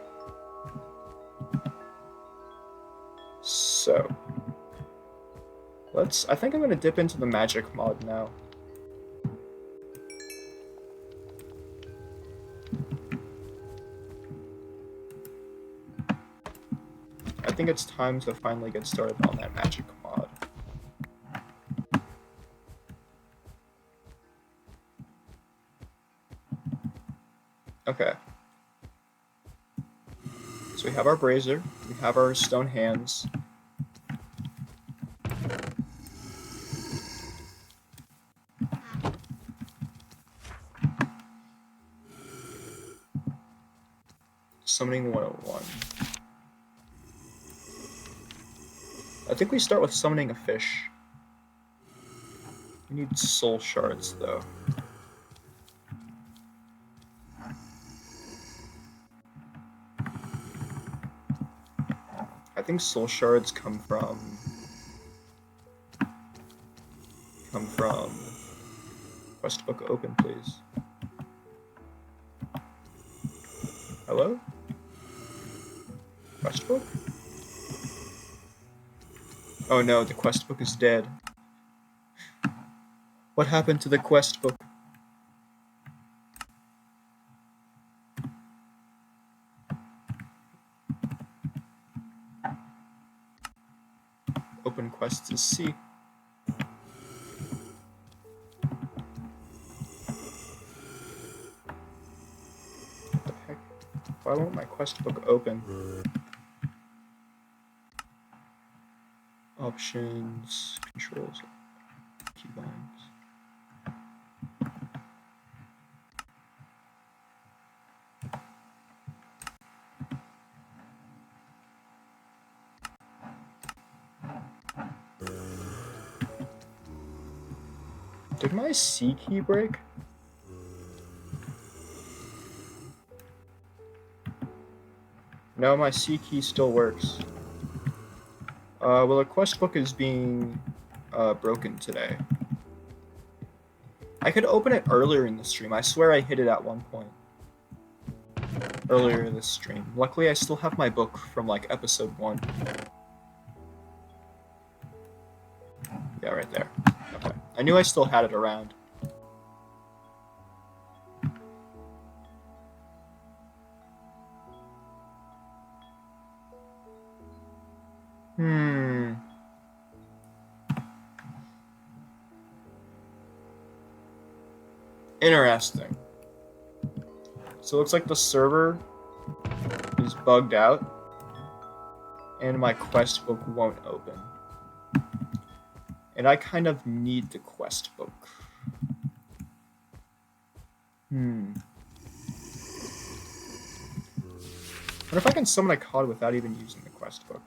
So, I think I'm gonna dip into the magic mod now. I think it's time to finally get started on that magic mod. Okay. So we have our brazier, we have our stone hands. Summoning 101. I think we start with summoning a fish. We need soul shards, though. I think soul shards come from quest book open, please. Hello? Quest book? Oh no, the quest book is dead. What happened to the quest book? Open quests is C. What the heck? Why won't my quest book open? Options, controls, keybinds. Did my C key break? No, my C key still works. Well, the quest book is being broken today. I could open it earlier in the stream. I swear I hit it at one point. Earlier this stream. Luckily, I still have my book from, like, episode 1. Yeah, right there. Okay. I knew I still had it around. Interesting. So it looks like the server is bugged out, and my quest book won't open. And I kind of need the quest book. Wonder if I can summon a cod without even using the quest book.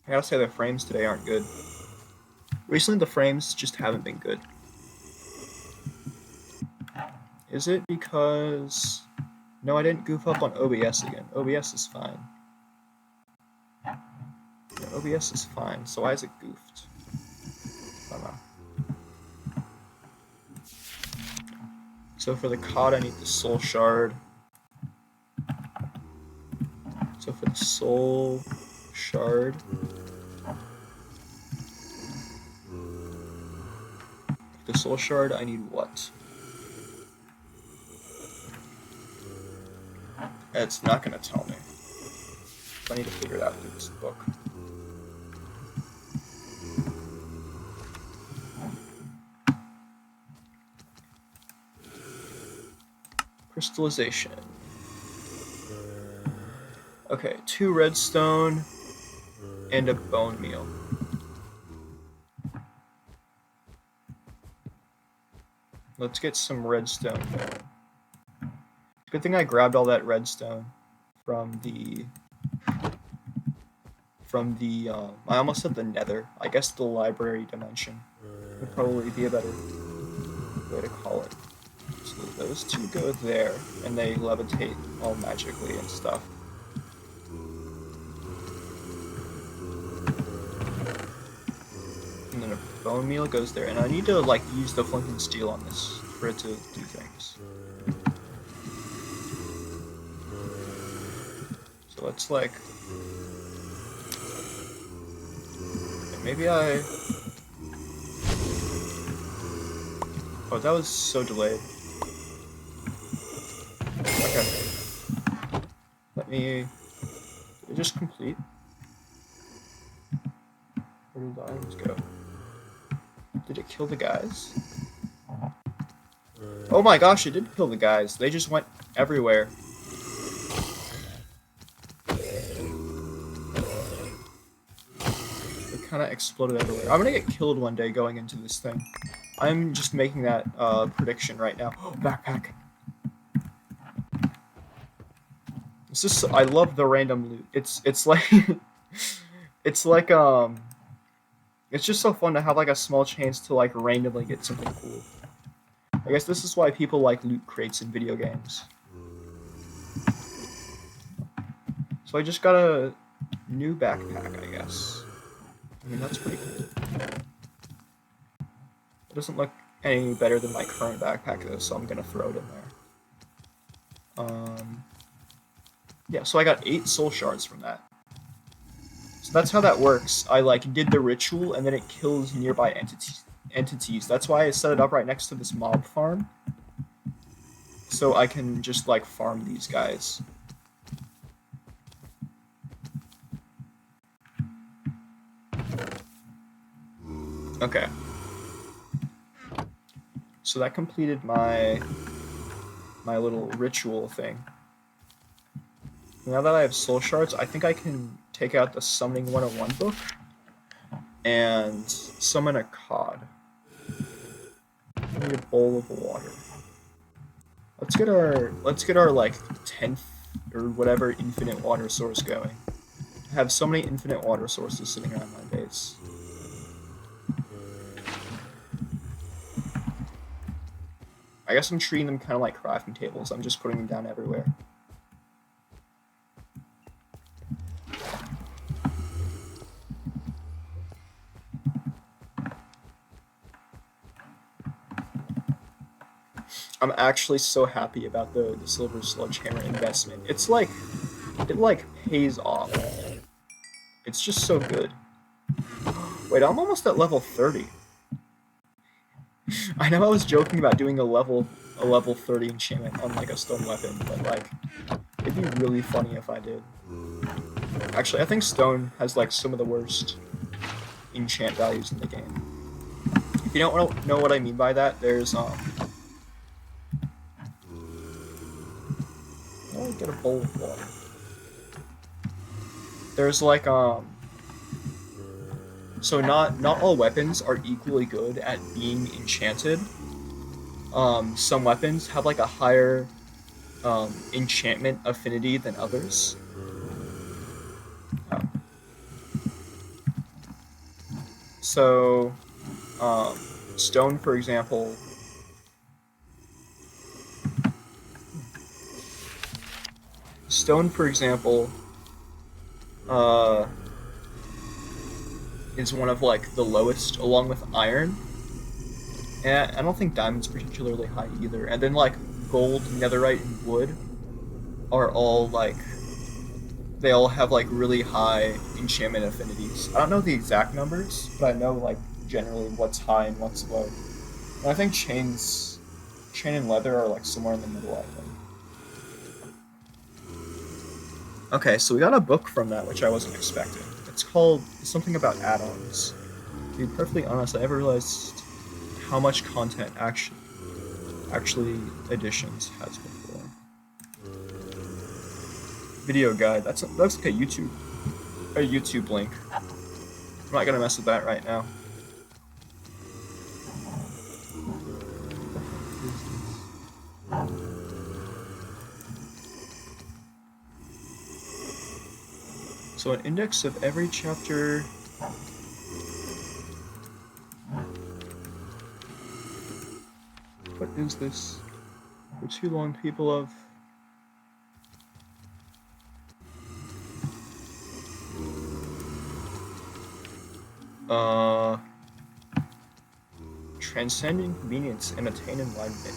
I gotta say the frames today aren't good. Recently the frames just haven't been good. Is it because... No, I didn't goof up on OBS again. OBS is fine. Yeah, OBS is fine, so why is it goofed? I don't know. So for the cod I need the soul shard. So for the soul shard... The soul shard, I need what? It's not gonna tell me. I need to figure it out through this book. Crystallization. Okay, 2 redstone and a bone meal. Let's get some redstone going. Good thing I grabbed all that redstone from the I almost said the nether. I guess the library dimension would probably be a better way to call it. So those 2 go there, and they levitate all magically and stuff. And then a bone meal goes there, and I need to like use the flint and steel on this for it to do things. So let's like, maybe I. Oh, that was so delayed. Okay. Let me. Did it just complete? Where did the items go? Did it kill the guys? Oh my gosh, it did kill the guys. They just went everywhere. They kind of exploded everywhere. I'm gonna get killed one day going into this thing. I'm just making that prediction right now. Oh, backpack. It's just, I love the random loot. It's like it's like it's just so fun to have like a small chance to like randomly get something cool. I guess this is why people like loot crates in video games. So I just got a new backpack, I guess. I mean, that's pretty cool. It doesn't look any better than my current backpack though, so I'm gonna throw it in there. Yeah, so I got 8 soul shards from that. So that's how that works. I like did the ritual and then it kills nearby entities. That's why I set it up right next to this mob farm. So I can just like farm these guys. Okay. So that completed my little ritual thing. Now that I have soul shards, I think I can take out the Summoning 101 book and summon a cod. I need a bowl of water. Let's get our like 10th or whatever infinite water source going. I have so many infinite water sources sitting around my base. I guess I'm treating them kind of like crafting tables. I'm just putting them down everywhere. I'm actually so happy about the silver sledgehammer investment. It's like, it like pays off. It's just so good. Wait, I'm almost at level 30. I know I was joking about doing a level 30 enchantment on like a stone weapon, but like, it'd be really funny if I did. Actually, I think stone has like some of the worst enchant values in the game. If you don't know what I mean by that, there's I'll get a bowl of water. There's like so not all weapons are equally good at being enchanted. Some weapons have like a higher enchantment affinity than others. So stone, for example, is one of like the lowest, along with iron. And I don't think diamond's particularly high either. And then like gold, netherite, and wood are all like, they all have like really high enchantment affinities. I don't know the exact numbers, but I know like generally what's high and what's low. And I think chain and leather are like somewhere in the middle, I think. Okay, so we got a book from that, which I wasn't expecting. It's called something about add-ons. To be perfectly honest, I never realized how much content actually Editions has before. Video guide. That's like a YouTube link. I'm not gonna mess with that right now. So an index of every chapter. What is this? For too long, people of transcending convenience and attain enlightenment.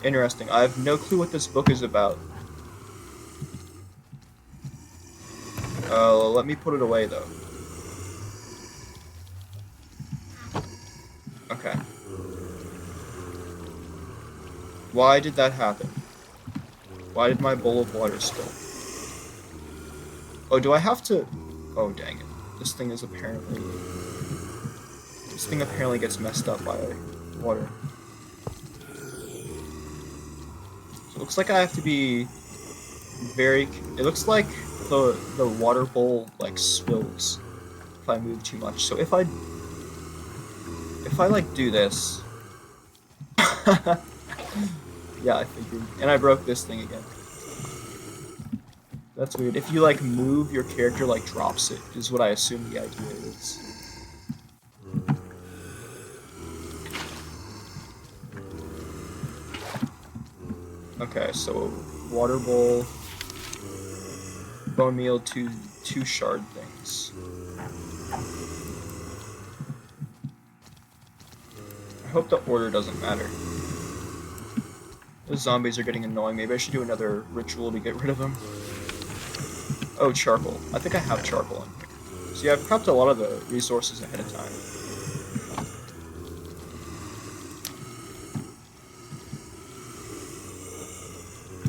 Interesting. I have no clue what this book is about. Let me put it away though. Okay. Why did that happen? Why did my bowl of water spill? Oh, do I have to... Oh, dang it. This thing apparently gets messed up by water. So it looks like I have to be very... It looks like the water bowl, like, spills if I move too much. So if I like, do this... Yeah, I figured. And I broke this thing again. That's weird. If you, like, move, your character, like, drops it, is what I assume the idea is. Okay, so water bowl, bone meal, two shard things. I hope the order doesn't matter. Those zombies are getting annoying. Maybe I should do another ritual to get rid of them. Oh, charcoal. I think I have charcoal in here. See, I've prepped a lot of the resources ahead of time.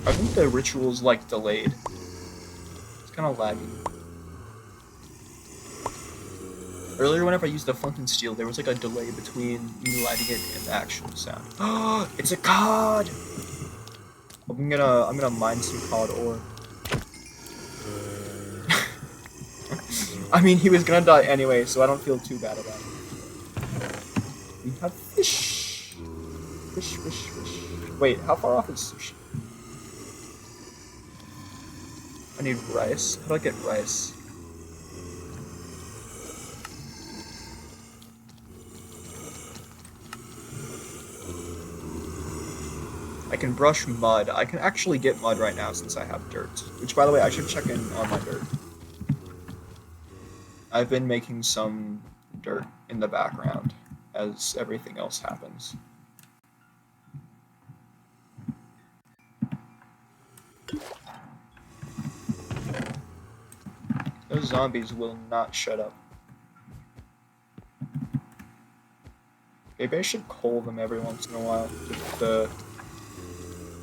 I think the ritual's, like, delayed. It's kind of laggy. Earlier, whenever I used the Flint Steel, there was, like, a delay between me lighting it and the actual sound. Oh, it's a cod! I'm gonna mine some cod ore. I mean, he was gonna die anyway, so I don't feel too bad about it. We have fish. Fish. Wait, how far off is sushi? I need rice. How do I get rice? I can brush mud. I can actually get mud right now since I have dirt. Which, by the way, I should check in on my dirt. I've been making some dirt in the background as everything else happens. Those zombies will not shut up. Maybe I should coal them every once in a while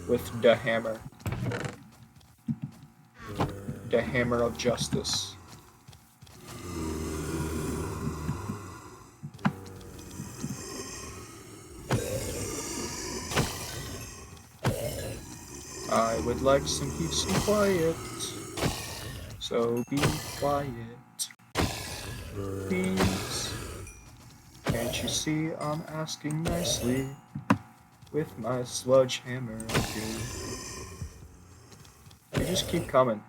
with the hammer. The hammer of justice. I would like some peace and quiet, so be quiet, please. Can't you see I'm asking nicely with my sludge hammer too? You just keep coming.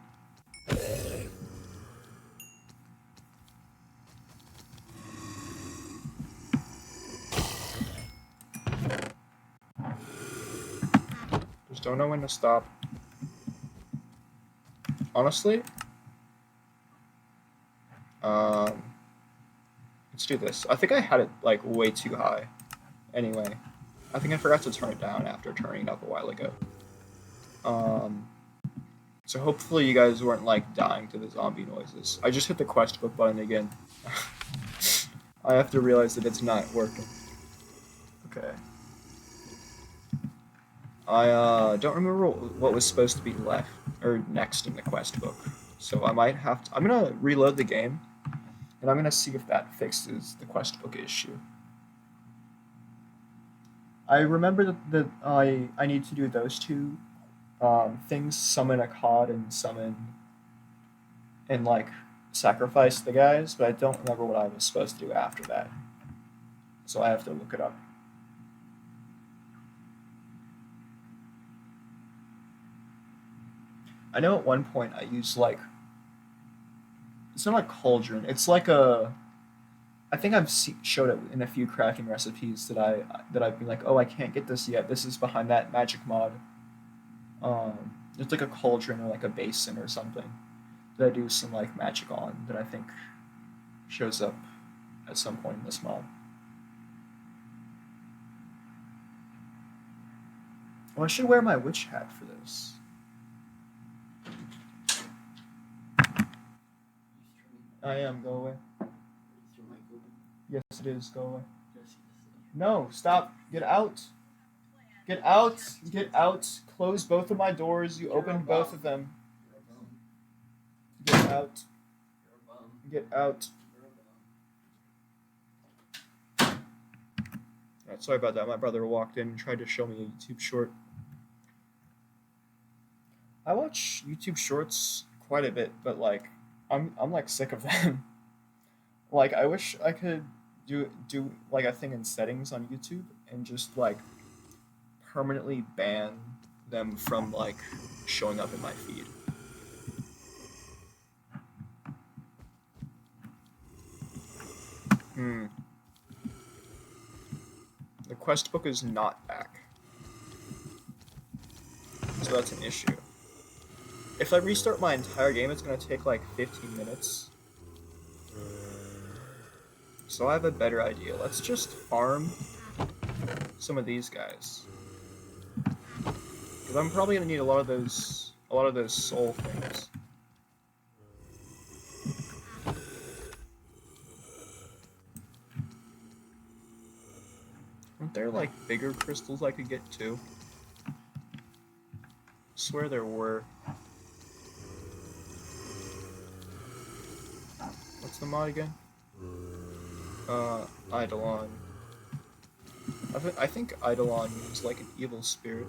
Just don't know when to stop. Honestly, let's do this. I think I had it like way too high. Anyway, I think I forgot to turn it down after turning it up a while ago. So hopefully you guys weren't like dying to the zombie noises. I just hit the quest book button again. I have to realize that it's not working. Okay. I don't remember what was supposed to be left or next in the quest book, so I might have to. I'm gonna reload the game, and I'm gonna see if that fixes the quest book issue. I remember that I need to do those two things: summon a cod and summon and like sacrifice the guys, but I don't remember what I was supposed to do after that, so I have to look it up. I know at one point I used like it's not like cauldron. It's like a I think showed it in a few crafting recipes that I've been like, oh, I can't get this yet. This is behind that magic mod. It's like a cauldron or like a basin or something that I do some like magic on that I think shows up at some point in this mod. Well, I should wear my witch hat for this. I am. Go away. Yes, it is. Go away. No, stop. Get out. Get out. Get out. Close both of my doors. You opened both of them. Get out. Get out. Alright, sorry about that. My brother walked in and tried to show me a YouTube short. I watch YouTube shorts quite a bit, but like I'm like sick of them. Like I wish I could do like a thing in settings on YouTube and just like permanently ban them from like showing up in my feed. The quest book is not back. So that's an issue. If I restart my entire game, it's gonna take like 15 minutes. So I have a better idea. Let's just farm some of these guys. Because I'm probably gonna need a lot of those soul things. Aren't there like bigger crystals I could get too? I swear there were. What's the mod again? Eidolon. I think Eidolon means like an evil spirit.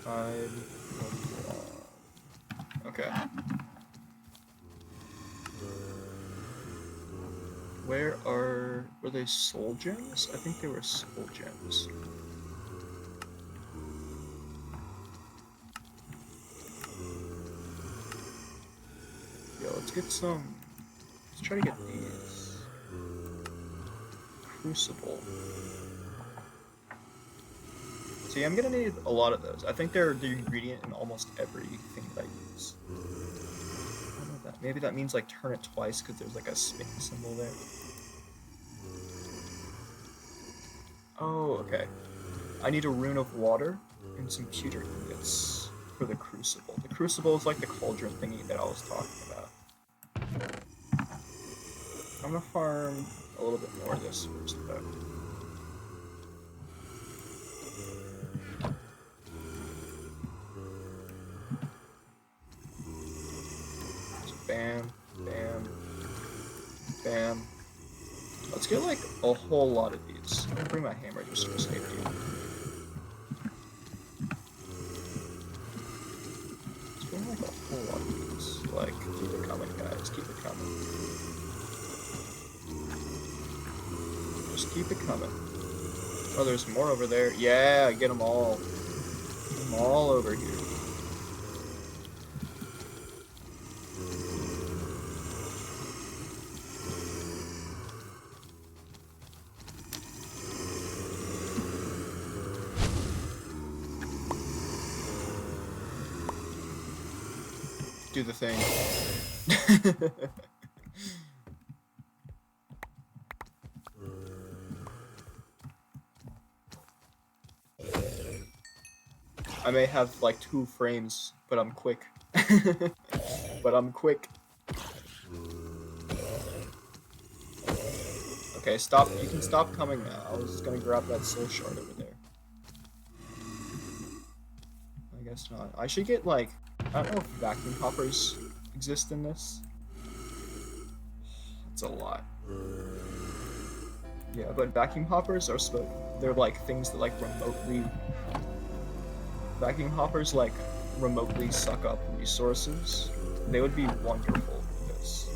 Eidolon. Okay. Were they soul gems? I think they were soul gems. Let's get some. Let's try to get these. Crucible. See, I'm gonna need a lot of those. I think they're the ingredient in almost everything that I use. I don't know that. Maybe that means like turn it twice because there's like a spinning symbol there. Oh, okay. I need a rune of water and some pewter ingots for the crucible. The crucible is like the cauldron thingy that I was talking about. I'm gonna farm a little bit more of this first, though. So bam, bam, bam. Let's get like a whole lot of these. I'm gonna bring my hammer just for safety. Let's bring like a whole lot of these. Like, keep it coming, guys. Keep it coming. Just keep it coming. Oh, there's more over there. Yeah, get them all. Get them all over here. Do the thing. I may have like 2 frames, but I'm quick. But I'm quick. Okay, stop. You can stop coming now. I was gonna grab that soul shard over there. I guess not. I should get, like, I don't know if vacuum poppers exist in this. It's a lot. Yeah, but vacuum hoppers are they're like things that like remotely suck up resources. They would be wonderful for this.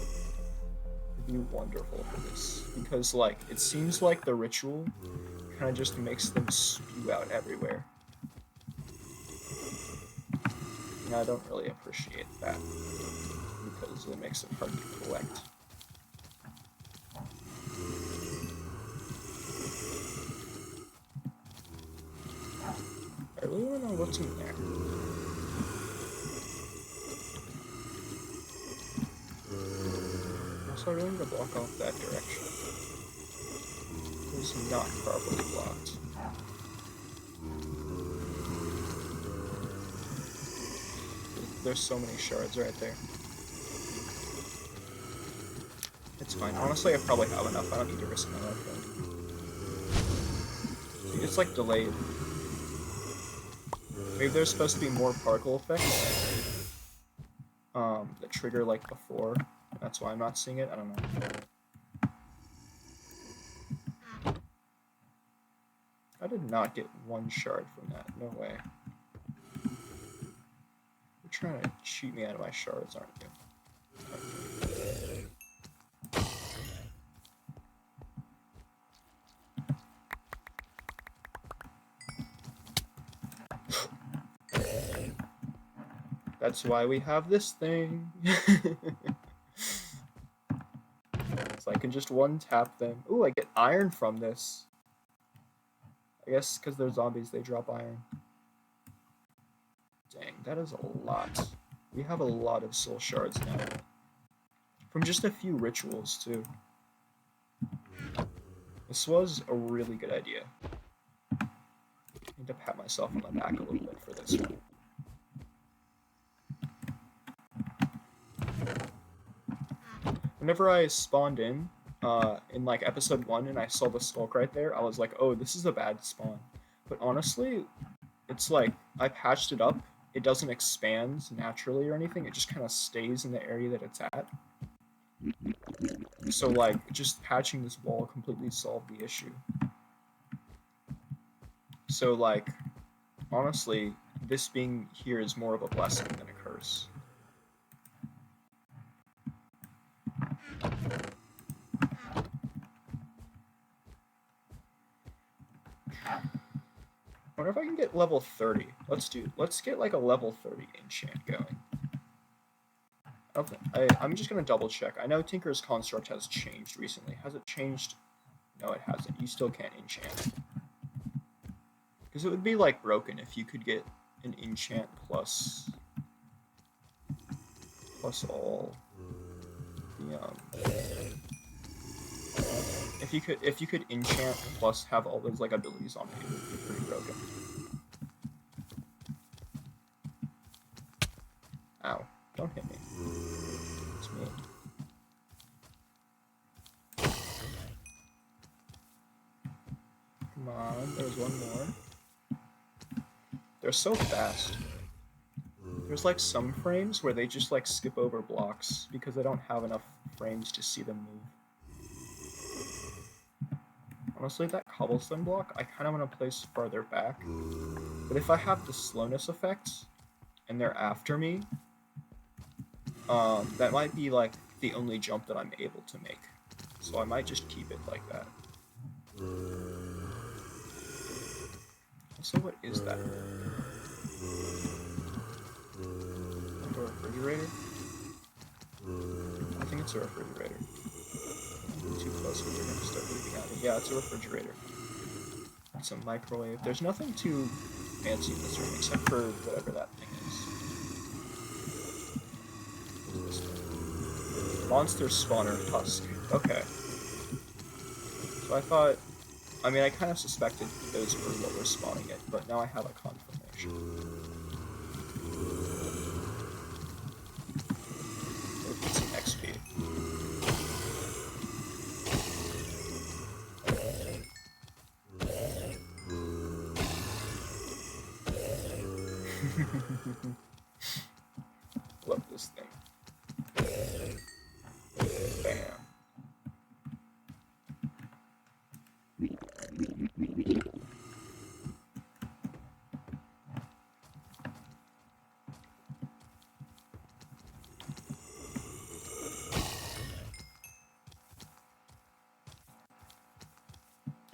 It'd be wonderful for this because like it seems like the ritual kind of just makes them spew out everywhere. And I don't really appreciate that because it makes it hard to collect. I really want to know what's in there. Also, I really need to block off that direction. It's not properly blocked. There's so many shards right there. It's fine. Honestly, I probably have enough. I don't need to risk my life. It's like delayed. Maybe there's supposed to be more particle effects that trigger like before. That's why I'm not seeing it. I don't know. I did not get one shard from that. No way. You're trying to cheat me out of my shards, aren't you? That's why we have this thing. So I can just one-tap them. Ooh, I get iron from this. I guess because they're zombies, they drop iron. Dang, that is a lot. We have a lot of soul shards now. From just a few rituals, too. This was a really good idea. I need to pat myself on the back a little bit for this one. Whenever I spawned in like episode 1 and I saw the Sculk right there, I was like, oh, this is a bad spawn. But honestly, it's like, I patched it up. It doesn't expand naturally or anything. It just kind of stays in the area that it's at. So like, just patching this wall completely solved the issue. So like, honestly, this being here is more of a blessing than a curse. I wonder if I can get level 30. Let's get like a level 30 enchant going. I'm just gonna double check. I know Tinker's Construct has changed recently. Has it changed? No, it hasn't. You still can't enchant. Because it would be like broken if you could get an enchant plus all the if you could enchant plus have all those like abilities on it, it would be pretty broken. Ow, don't hit me. It's me. Come on, there's one more. They're so fast. There's like some frames where they just like skip over blocks because they don't have enough frames to see them move. Honestly, that cobblestone block, I kind of want to place farther back. But if I have the slowness effect, and they're after me, that might be like the only jump that I'm able to make. So I might just keep it like that. So what is that? Like a refrigerator? I think it's a refrigerator. Too close, but they're gonna start leaving out. Yeah, it's a refrigerator. It's a microwave. There's nothing too fancy in this room except for whatever that thing is. Monster spawner husk. Okay. So I mean, I kind of suspected those were what were spawning it, but now I have a confirmation. Let's get some XP. Love this thing. Bam.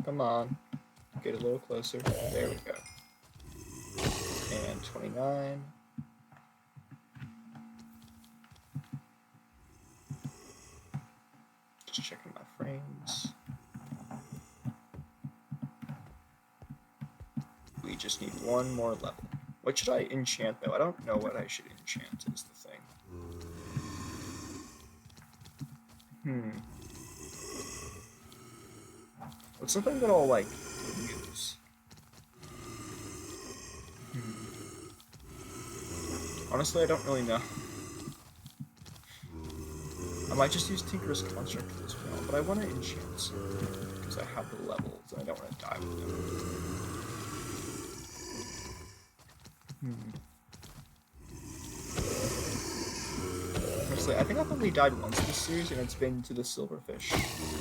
Come on. Get a little closer. There we go. And 29. Just checking my frames. We just need one more level. What should I enchant though? I don't know what I should enchant is the thing. What's something that I'll like use? Honestly, I don't really know. I might just use Tinker's Construct as well, but I want to enchant because I have the levels and I don't want to die with them. Honestly, I think I've only died once this series, and it's been to the silverfish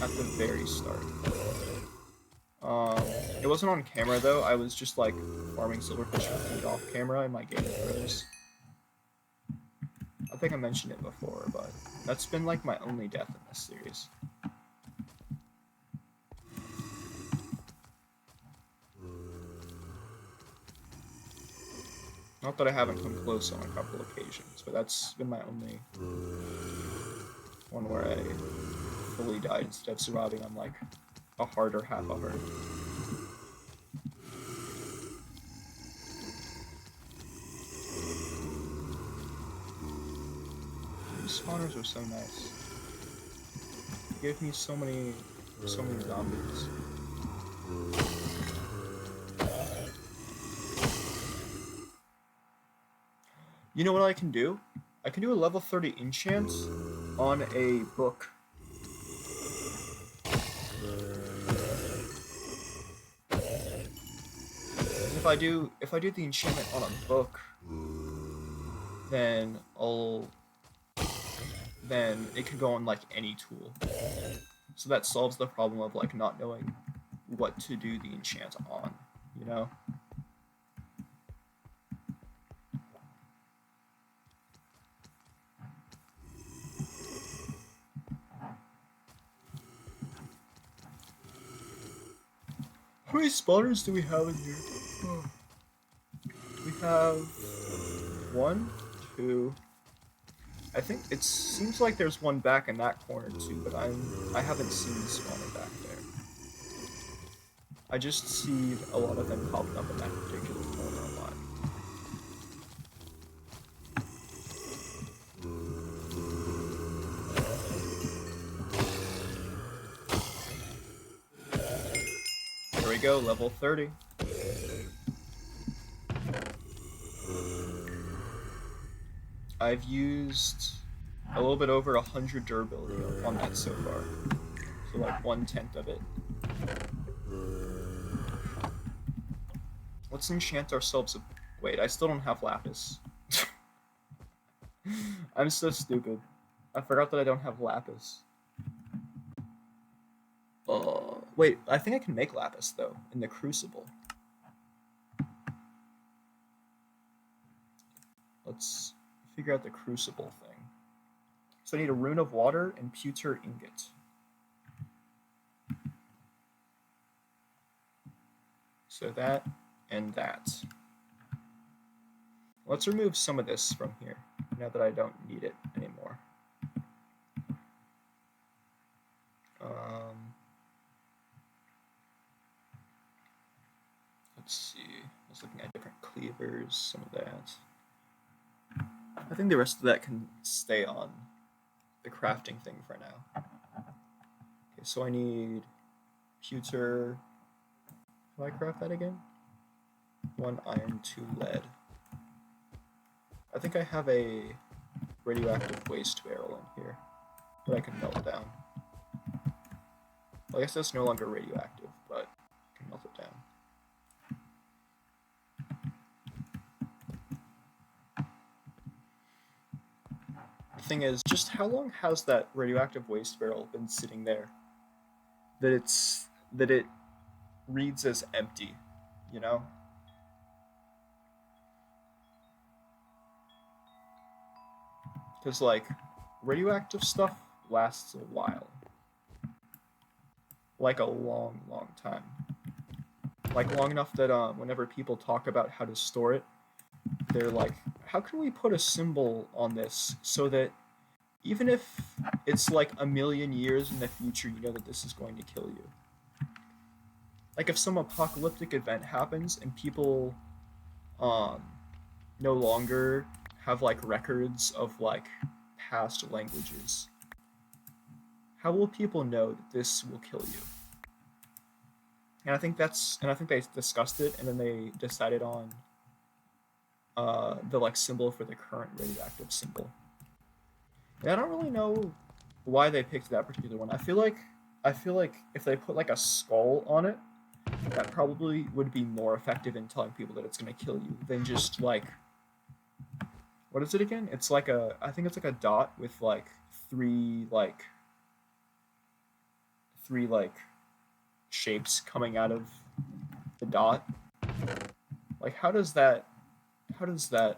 at the very start. It wasn't on camera though. I was just like farming silverfish for food off camera in my game photos. I think I mentioned it before, but that's been like my only death in this series. Not that I haven't come close on a couple occasions, but that's been my only one where I fully died instead of surviving on like a heart or half a heart. These spawners are so nice. They gave me so many zombies. You know what I can do? I can do a level 30 enchant on a book. If I do the enchantment on a book, then it could go on like any tool. So that solves the problem of like not knowing what to do the enchant on, you know? How many spawners do we have in here? Oh. We have 1, 2. I think it seems like there's one back in that corner too, but I haven't seen the spawner back there. I just see a lot of them popping up in that particular corner a lot. There we go, level 30. I've used a little bit over 100 durability on that so far. So like 1/10 of it. Let's enchant ourselves a... Wait, I still don't have lapis. I'm so stupid. I forgot that I don't have lapis. Wait, I think I can make lapis though, in the crucible. Let's figure out the crucible thing. So I need a rune of water and pewter ingot. So that and that. Let's remove some of this from here, now that I don't need it anymore. Let's see, I was looking at different cleavers, some of that. I think the rest of that can stay on the crafting thing for now. Okay, so I need pewter. How do I craft that again? 1 iron, 2 lead. I think I have a radioactive waste barrel in here that I can melt down. Well, I guess that's no longer radioactive, but I can melt it down. thing is, just how long has that radioactive waste barrel been sitting there? That it reads as empty, you know? Because like radioactive stuff lasts a while, like a long, long time, like long enough that whenever people talk about how to store it, they're like, how can we put a symbol on this so that even if it's like a million years in the future, you know that this is going to kill you. Like if some apocalyptic event happens and people um, no longer have like records of like past languages, how will people know that this will kill you? And I think they discussed it, and then they decided on the like symbol for the current radioactive symbol. And I don't really know why they picked that particular one. I feel like if they put like a skull on it, that probably would be more effective in telling people that it's gonna kill you than just like, what is it again? It's like a, I think it's like a dot with like three like three like shapes coming out of the dot. Like how does that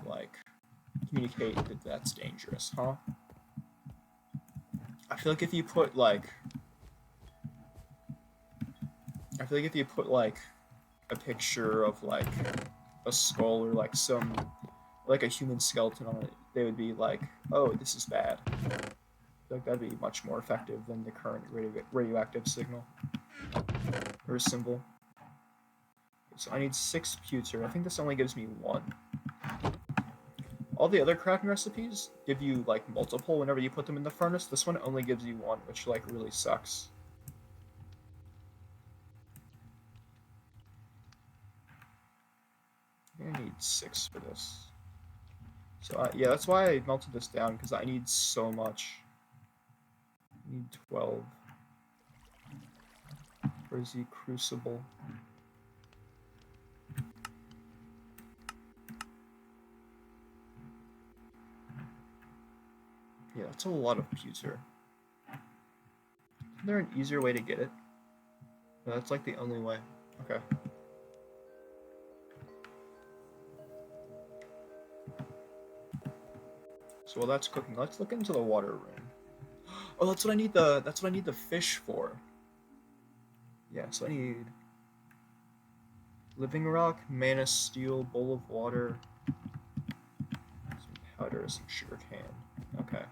like communicate that that's dangerous, huh? I feel like if you put like I feel like if you put like a picture of like a skull or like some like a human skeleton on it, they would be like, "Oh, this is bad." I feel like that'd be much more effective than the current radioactive signal or symbol. So I need 6 pewter. I think this only gives me 1. All the other crafting recipes give you like multiple whenever you put them in the furnace. This one only gives you 1, which like really sucks. I need 6 for this. So yeah, that's why I melted this down, because I need so much. I need 12. Where's the crucible? Yeah, that's a lot of pewter. Is there an easier way to get it? No, that's like the only way. Okay. So while that's cooking, let's look into the water room. Oh, that's what I need the fish for. Yeah, so I need living rock, mana steel, bowl of water, some powder, some sugar cane. Okay.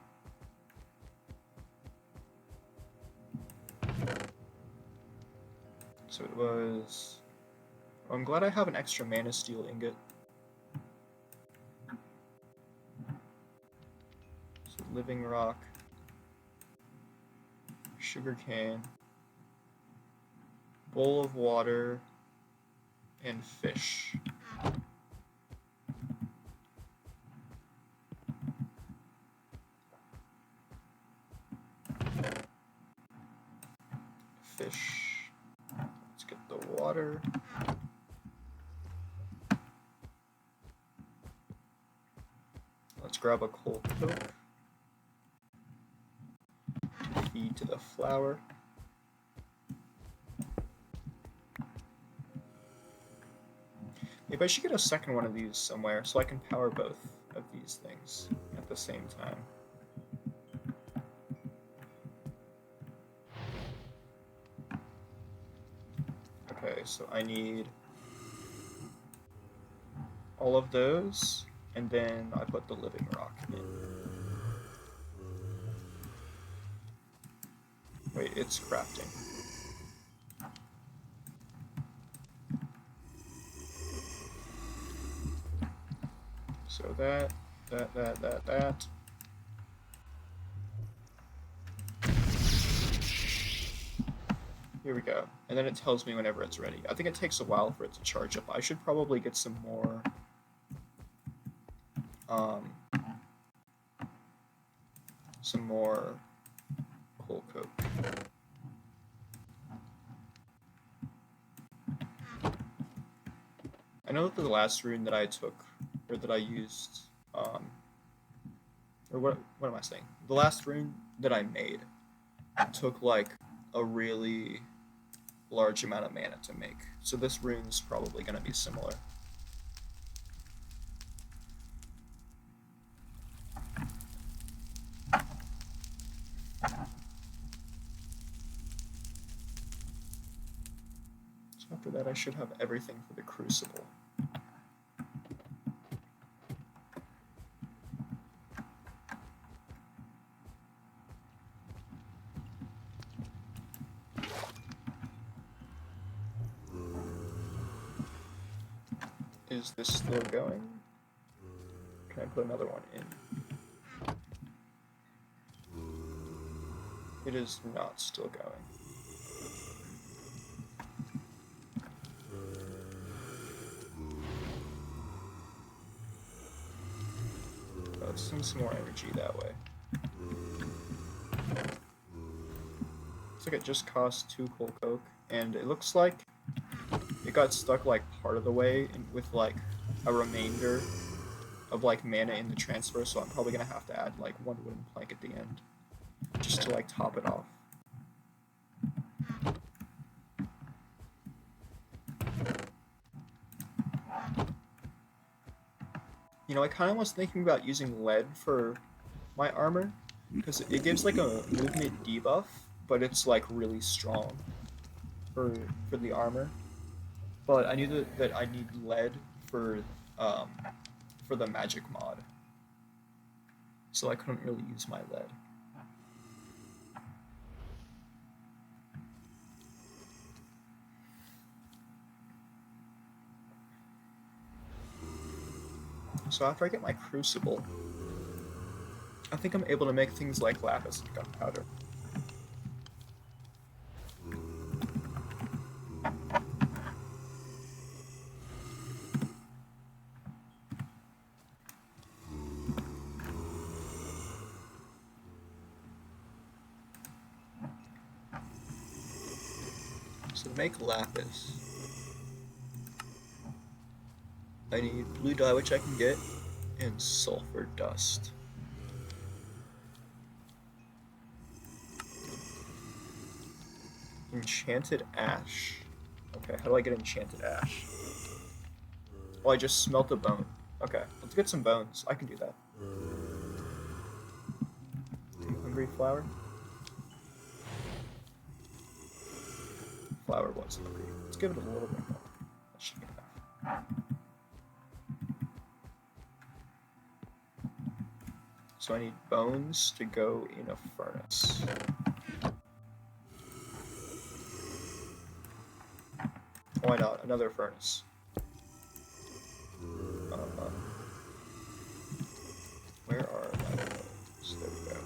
So it was. Oh, I'm glad I have an extra mana steel ingot. So living rock, sugar cane, bowl of water, and fish. Fish. Let's get the water. Let's grab a cold coke. Feed to the flour. Maybe I should get a second one of these somewhere so I can power both of these things at the same time. Okay, so I need all of those, and then I put the living rock in. Wait, it's crafting. So that. Here we go. And then it tells me whenever it's ready. I think it takes a while for it to charge up. I should probably get some more coal coke. I know that the last rune that I took, or that I used, Or what am I saying? The last rune that I made took like a really large amount of mana to make. So this rune's probably going to be similar. So after that I should have everything for the Crucible. Is this still going? Can I put another one in? It is not still going. Let's send some more energy that way. Looks like it just cost 2 coal coke, and it looks like it got stuck like part of the way with like a remainder of like mana in the transfer, so I'm probably gonna have to add like 1 wooden plank at the end just to like top it off. You know, I kind of was thinking about using lead for my armor because it gives like a movement debuff, but it's like really strong for the armor. But I knew that I need lead for the magic mod, so I couldn't really use my lead. So after I get my Crucible, I think I'm able to make things like lapis and gunpowder. So to make lapis, I need blue dye, which I can get, and sulfur dust. Enchanted ash. Okay, how do I get enchanted ash? Oh, I just smelt a bone. Okay, let's get some bones. I can do that. Are you hungry, Flower? Flower was hungry. Let's give it a little bit more. That should be enough. So I need bones to go in a furnace. Why not? Another furnace. Where are my bones? There we go.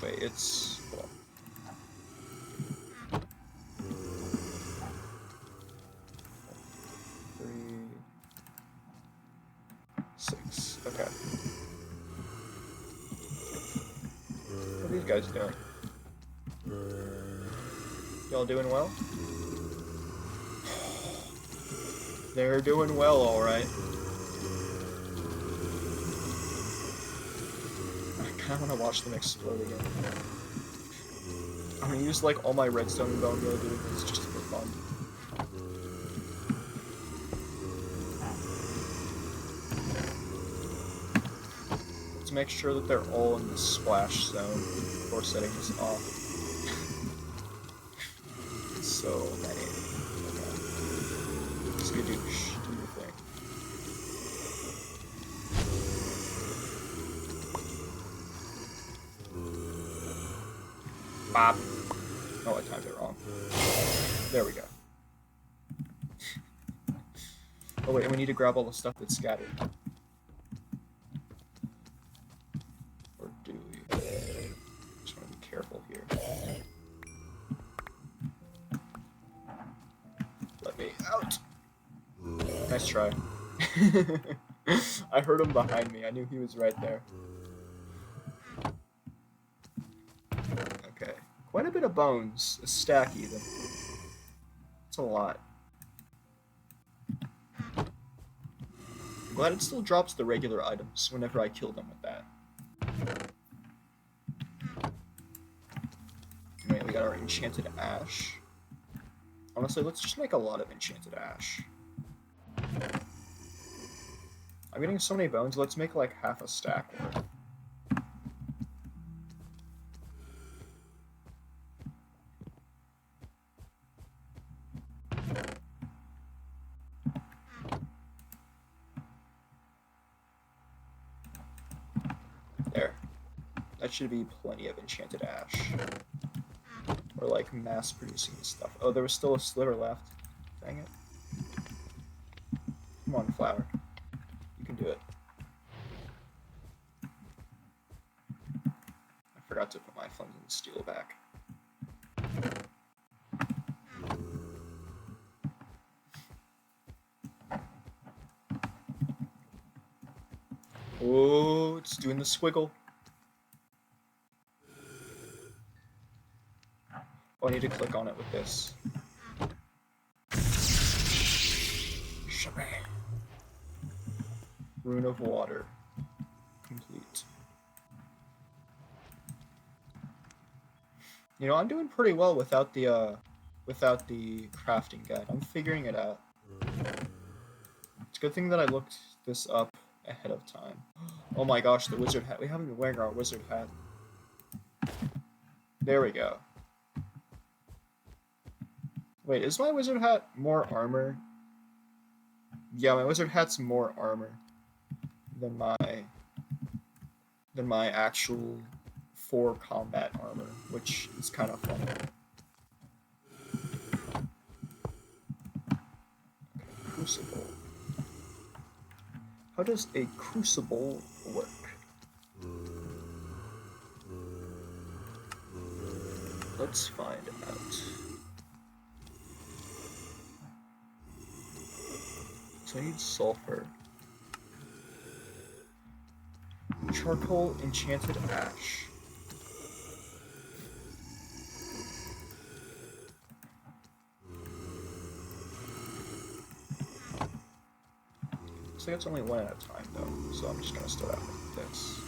Wait, it's... Hold on. 3, 6. Okay. What are these guys doing? Y'all doing well? They're doing well, alright. I kinda wanna watch them explode again. I'm gonna use like all my redstone and bone meal doing this just for fun. Let's make sure that they're all in the splash zone before setting this off. So many. Okay. Skadoosh, do your thing. Bop. Oh, I timed it wrong. There we go. Oh wait, and we need to grab all the stuff that's scattered. Or do we? Just want to be careful here. Let me out. Nice try. I heard him behind me. I knew he was right there. Okay. Quite a bit of bones. A stack even. It's a lot. I'm glad it still drops the regular items whenever I kill them with that. Wait, we got our enchanted ash. Honestly, let's just make a lot of enchanted ash. I'm getting so many bones, let's make like half a stack worth. There. That should be plenty of enchanted ash. Or like mass producing stuff. Oh, there was still a sliver left. Dang it. Come on, flower. You can do it. I forgot to put my flint and steel back. Oh, it's doing the squiggle. Oh, I need to click on it with this. Shabam. Rune of water. Complete. You know, I'm doing pretty well without the crafting guide. I'm figuring it out. It's a good thing that I looked this up ahead of time. Oh my gosh, the wizard hat. We haven't been wearing our wizard hat. There we go. Wait, is my wizard hat more armor? Yeah, my wizard hat's more armor than my actual 4 combat armor, which is kind of funny. Okay, crucible. How does a crucible work? Let's find out. So I need sulfur. Charcoal, enchanted ash. So it's only one at a time though, so I'm just gonna start out with this.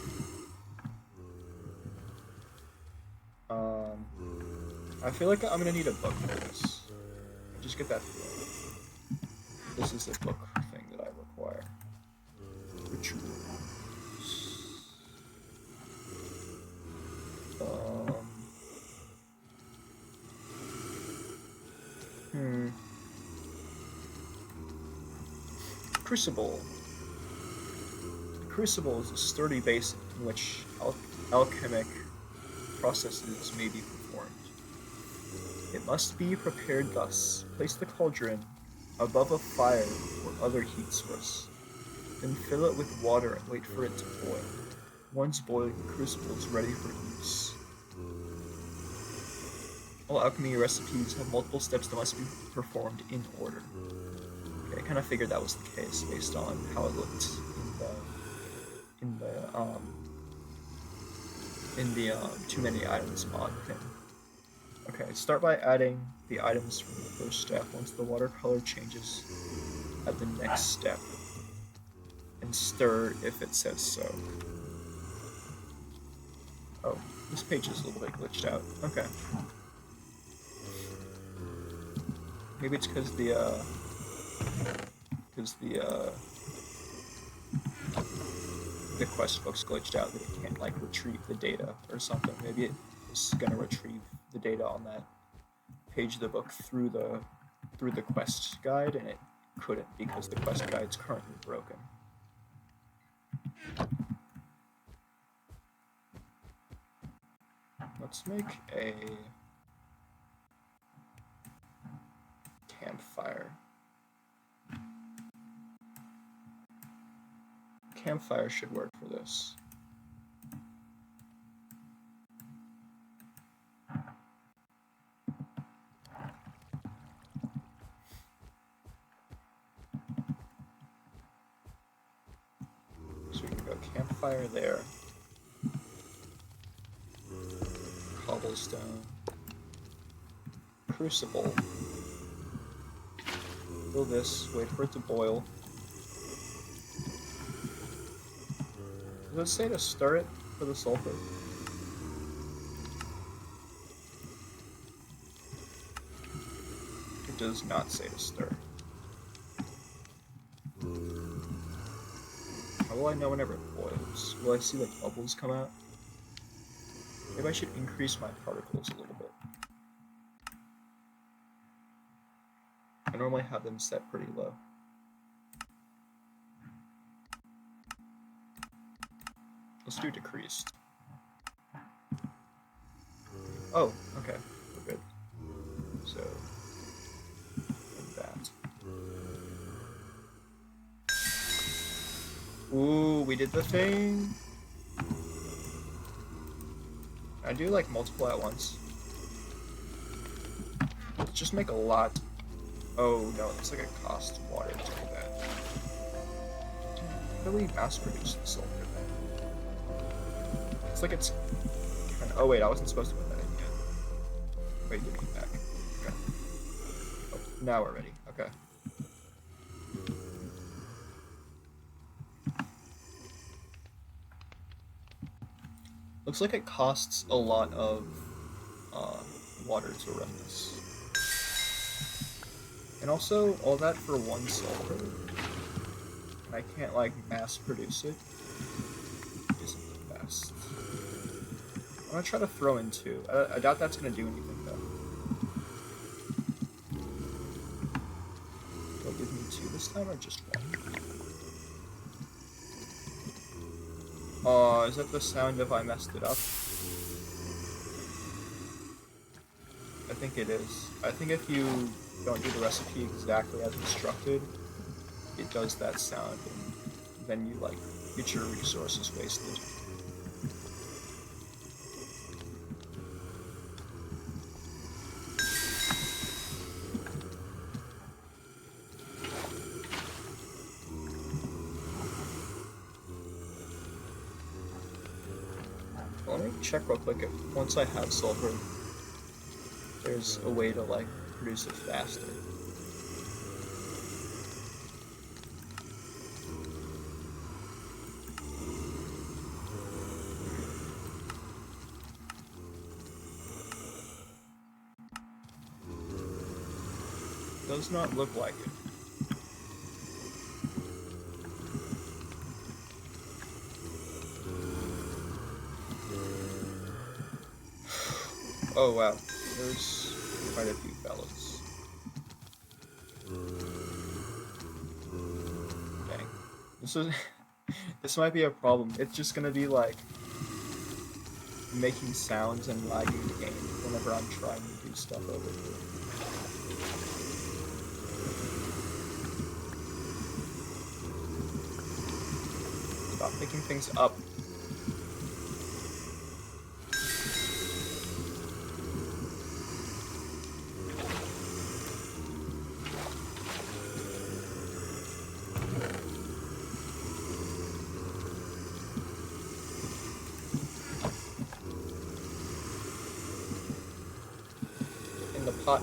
I feel like I'm gonna need a book for this. Just get that feeling. This is the book thing that I require. Rituals. Crucible. The crucible is a sturdy base in which alchemic processes may be performed. It must be prepared thus. Place the cauldron above a fire or other heat source. Then fill it with water and wait for it to boil. Once boiling, the crucible is ready for use. All alchemy recipes have multiple steps that must be performed in order. Okay, I kind of figured that was the case based on how it looked in the too many items mod thing. Okay, start by adding the items from the first step. Once the water color changes, at the next step, and stir if it says so. Oh, this page is a little bit glitched out. Okay. Maybe it's because the quest book's glitched out that it can't like retrieve the data or something. Maybe it is gonna retrieve the data on that page of the book through the quest guide, and it couldn't because the quest guide's currently broken. Let's make a campfire. Campfire should work for this. So we can go campfire there. Cobblestone. Crucible. Fill this, wait for it to boil. Does it say to stir it for the sulfur? It does not say to stir. How will I know whenever it boils? Will I see like bubbles come out? Maybe I should increase my particles a little bit. I normally have them set pretty low. Let's do decreased. Oh, okay, we're good. So, that. Ooh, we did the thing. I do like multiple at once. Let's just make a lot. Oh no, it's like a cost water to do that. How do we mass produce the sulfur then? It's like it's kind of, oh wait, I wasn't supposed to put that in yet. Wait, give me it back. Okay. Oh, now we're ready. Okay. Looks like it costs a lot of water to run this. And also, all that for one sulfur. And I can't, like, mass produce it. Isn't the best. I'm gonna try to throw in two. I doubt that's gonna do anything, though. Will it give me two this time, or just one? Is that the sound if I messed it up? I think it is. I think if you don't do the recipe exactly as instructed, it does that sound, and then you, like, get your resources wasted. Let me check real quick if once I have sulfur, there's a way to, like, produce it faster. Does not look like it. Oh wow, there's quite a few fellas. Dang. This might be a problem. It's just gonna be like making sounds and lagging the game whenever I'm trying to do stuff over here. Stop picking things up. In the pot.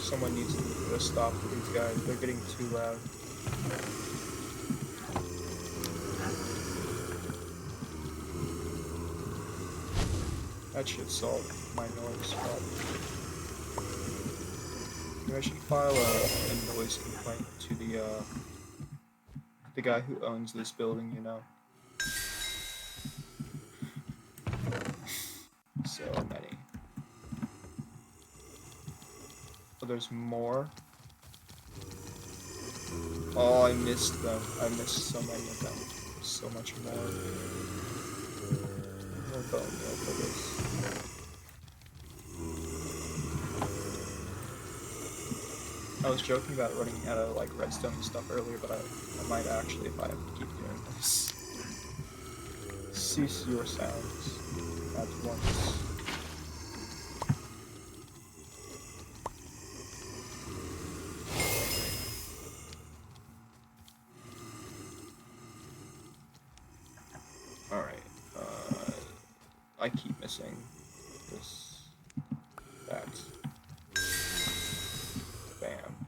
Someone needs to put a stop to these guys. They're getting too loud. That should solve my noise problem. Maybe I should file a noise complaint to the guy who owns this building, you know. So many. Oh, there's more. Oh, I missed them. I missed so many of them. There's so much more. More bone meal for this. I was joking about running out of like redstone and stuff earlier, but I might actually if I have to keep doing this. Cease your sounds at once. Alright, I keep missing this, that. Bam.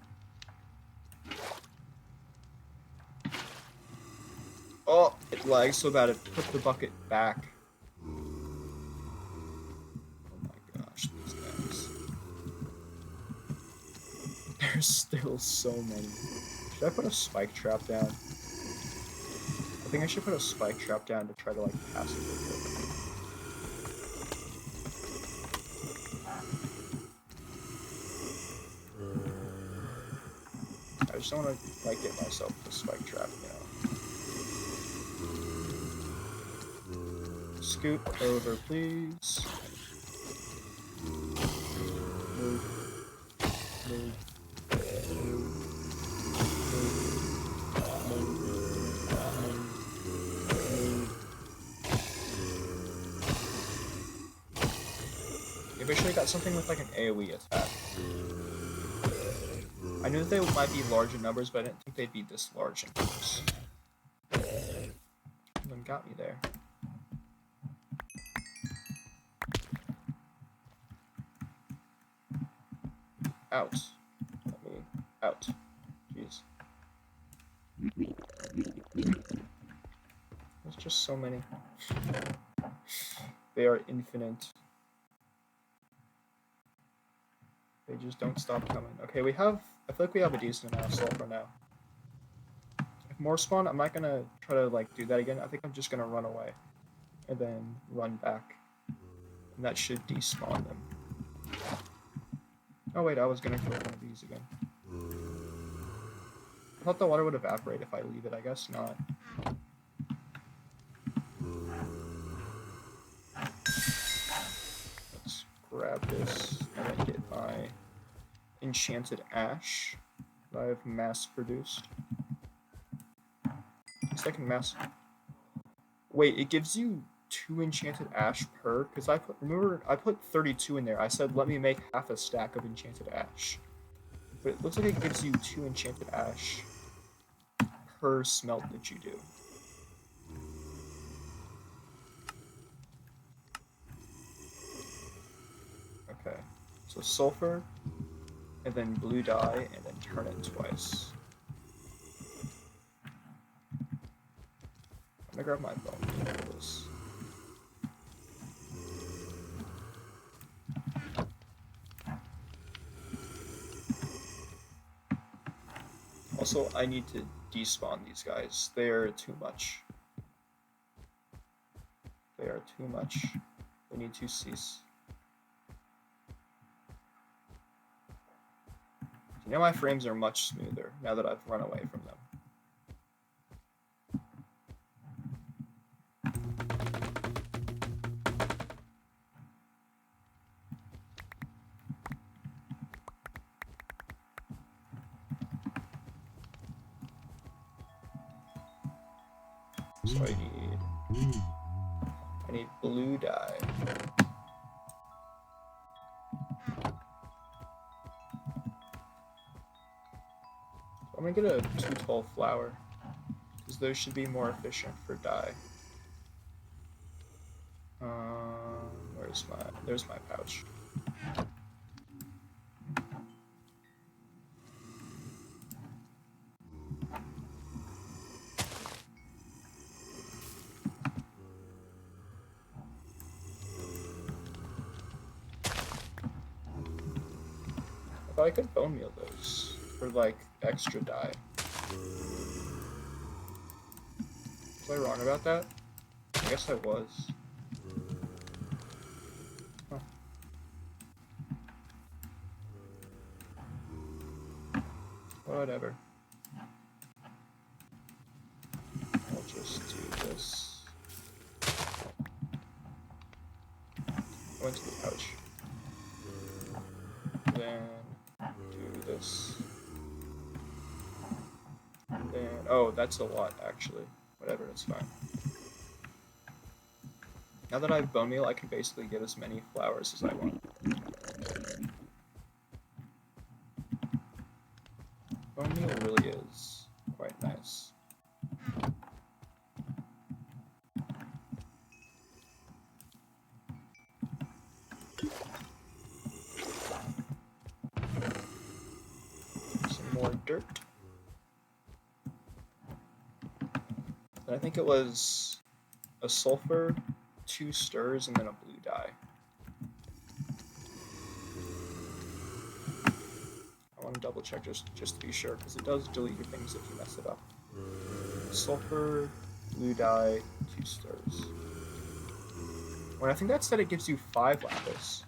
Oh, it lags so bad it put the bucket back. Oh my gosh, these guys. There's still so many. Should I put a spike trap down? I think I should put a spike trap down to try to like passively kill them. I just don't want to like get myself a spike trap, you know. Scoot over, please. Move. Move. Maybe I should have got something with like an AoE attack. I knew that they might be large in numbers, but I didn't think they'd be this large in numbers. And then got me there. Out. Let me out. Jeez. There's just so many. They are infinite. They just don't stop coming. Okay, I feel like we have a decent amount of sulfur now. If more spawn, I'm not gonna try to like do that again. I think I'm just gonna run away. And then run back. And that should despawn them. Oh wait, I was gonna kill one of these again. I thought the water would evaporate if I leave it, I guess not. Let's grab this and then get my enchanted ash that I have mass produced. Second mass. Wait, it gives you 2 enchanted ash per? Because remember I put 32 in there. I said let me make half a stack of enchanted ash. But it looks like it gives you 2 enchanted ash per smelt that you do. Okay, so sulfur, and then blue dye, and then turn it twice. I'm gonna grab my bone for this. Also, I need to despawn these guys. They are too much. They are too much. They need to cease. You know, my frames are much smoother now that I've run away from them. So I need blue dye. So I'm gonna get a 2 tall flower, because those should be more efficient for dye. There's my pouch. I thought I could bone meal those for like extra dye. Was I wrong about that? I guess I was. Huh. Whatever. I'll just do this. Go into the pouch. Then do this. Then, oh, that's a lot actually. Whatever, it's fine. Now that I have bone meal, I can basically get as many flowers as I want. Bone meal really is quite nice. more dirt. And I think it was a sulfur, 2 stirs, and then a blue dye. I want to double check just to be sure, because it does delete your things if you mess it up. Sulfur, blue dye, 2 stirs. When I think that said it gives you 5 lapis.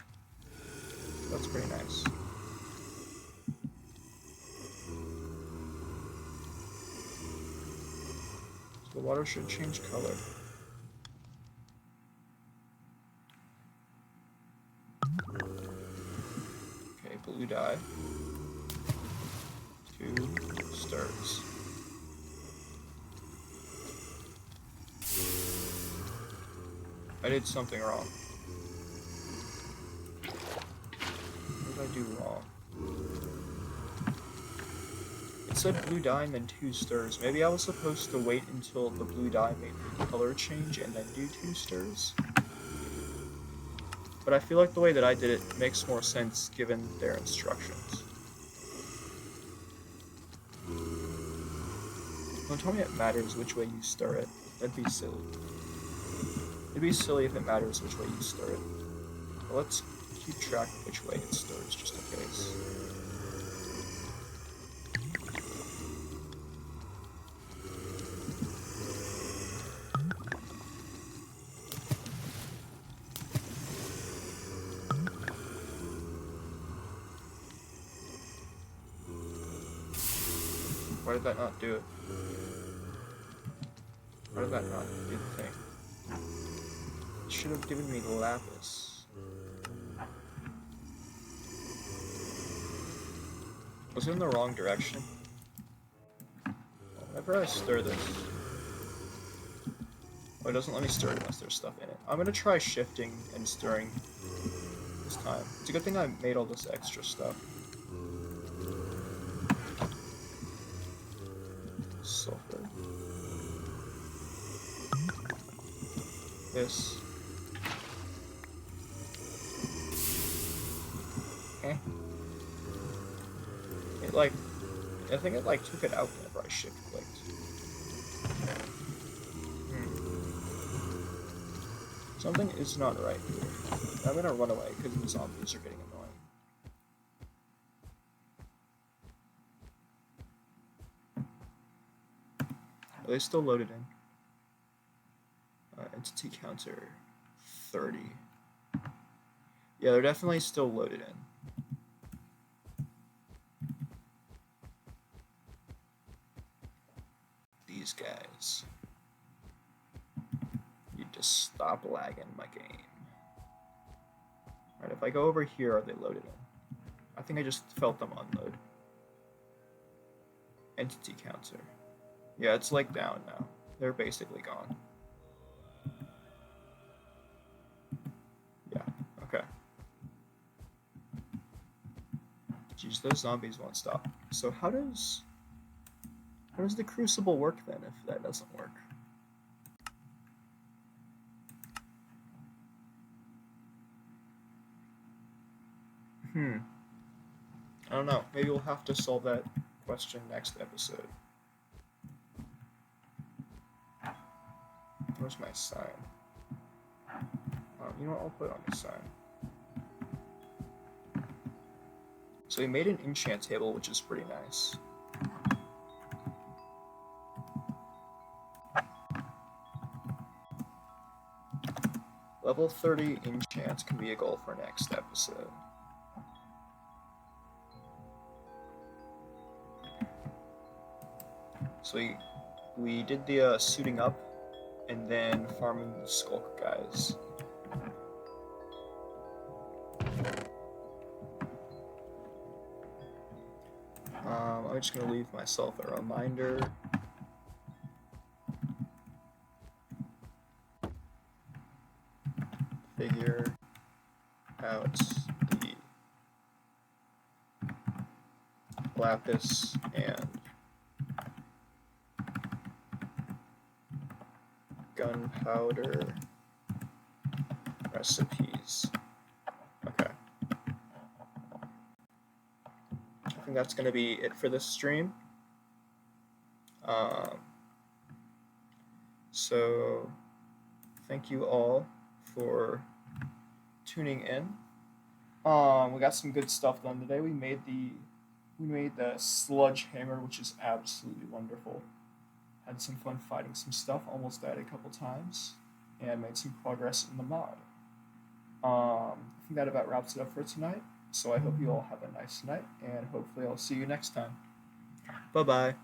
That's pretty nice. So the water should change color. Okay, blue dye. 2 stirs. I did something wrong. What did I do wrong? It said blue dye and then 2 stirs. Maybe I was supposed to wait until the blue dye made the color change and then do 2 stirs. But I feel like the way that I did it makes more sense given their instructions. Don't tell me it matters which way you stir it. That'd be silly. It'd be silly if it matters which way you stir it. But let's keep track of which way it stirs, just in case. Why did that not do it? Why did that not do the thing? It should have given me the lapis. Was it in the wrong direction? Whenever I stir this... Oh, it doesn't let me stir it unless there's stuff in it. I'm gonna try shifting and stirring this time. It's a good thing I made all this extra stuff. Sulfur. This. Eh. It like, I think it like took it out whenever I shift clicked. Something is not right here. I'm gonna run away because the zombies are getting annoying. Are they still loaded in? Entity counter 30. Yeah, they're definitely still loaded in. These guys. You just stop lagging my game. Alright, if I go over here, are they loaded in? I think I just felt them unload. Entity counter. Yeah, it's like down now. They're basically gone. Yeah, okay. Jeez, those zombies won't stop. So how does the crucible work then if that doesn't work? I don't know. Maybe we'll have to solve that question next episode. Where's my sign? You know what? I'll put it on the sign. So we made an enchant table, which is pretty nice. Level 30 enchants can be a goal for next episode. So we did the suiting up and then farming the Sculk guys. I'm just gonna leave myself a reminder. Figure out the lapis and gunpowder recipes. Okay. I think think that's going to be it for this stream. Um, so thank you all for tuning in. We got some good stuff done today. We made the sludge hammer, which is absolutely wonderful. Had some fun fighting some stuff. Almost died a couple times, and made some progress in the mod. I think that about wraps it up for tonight. So I hope you all have a nice night, and hopefully I'll see you next time. Bye bye.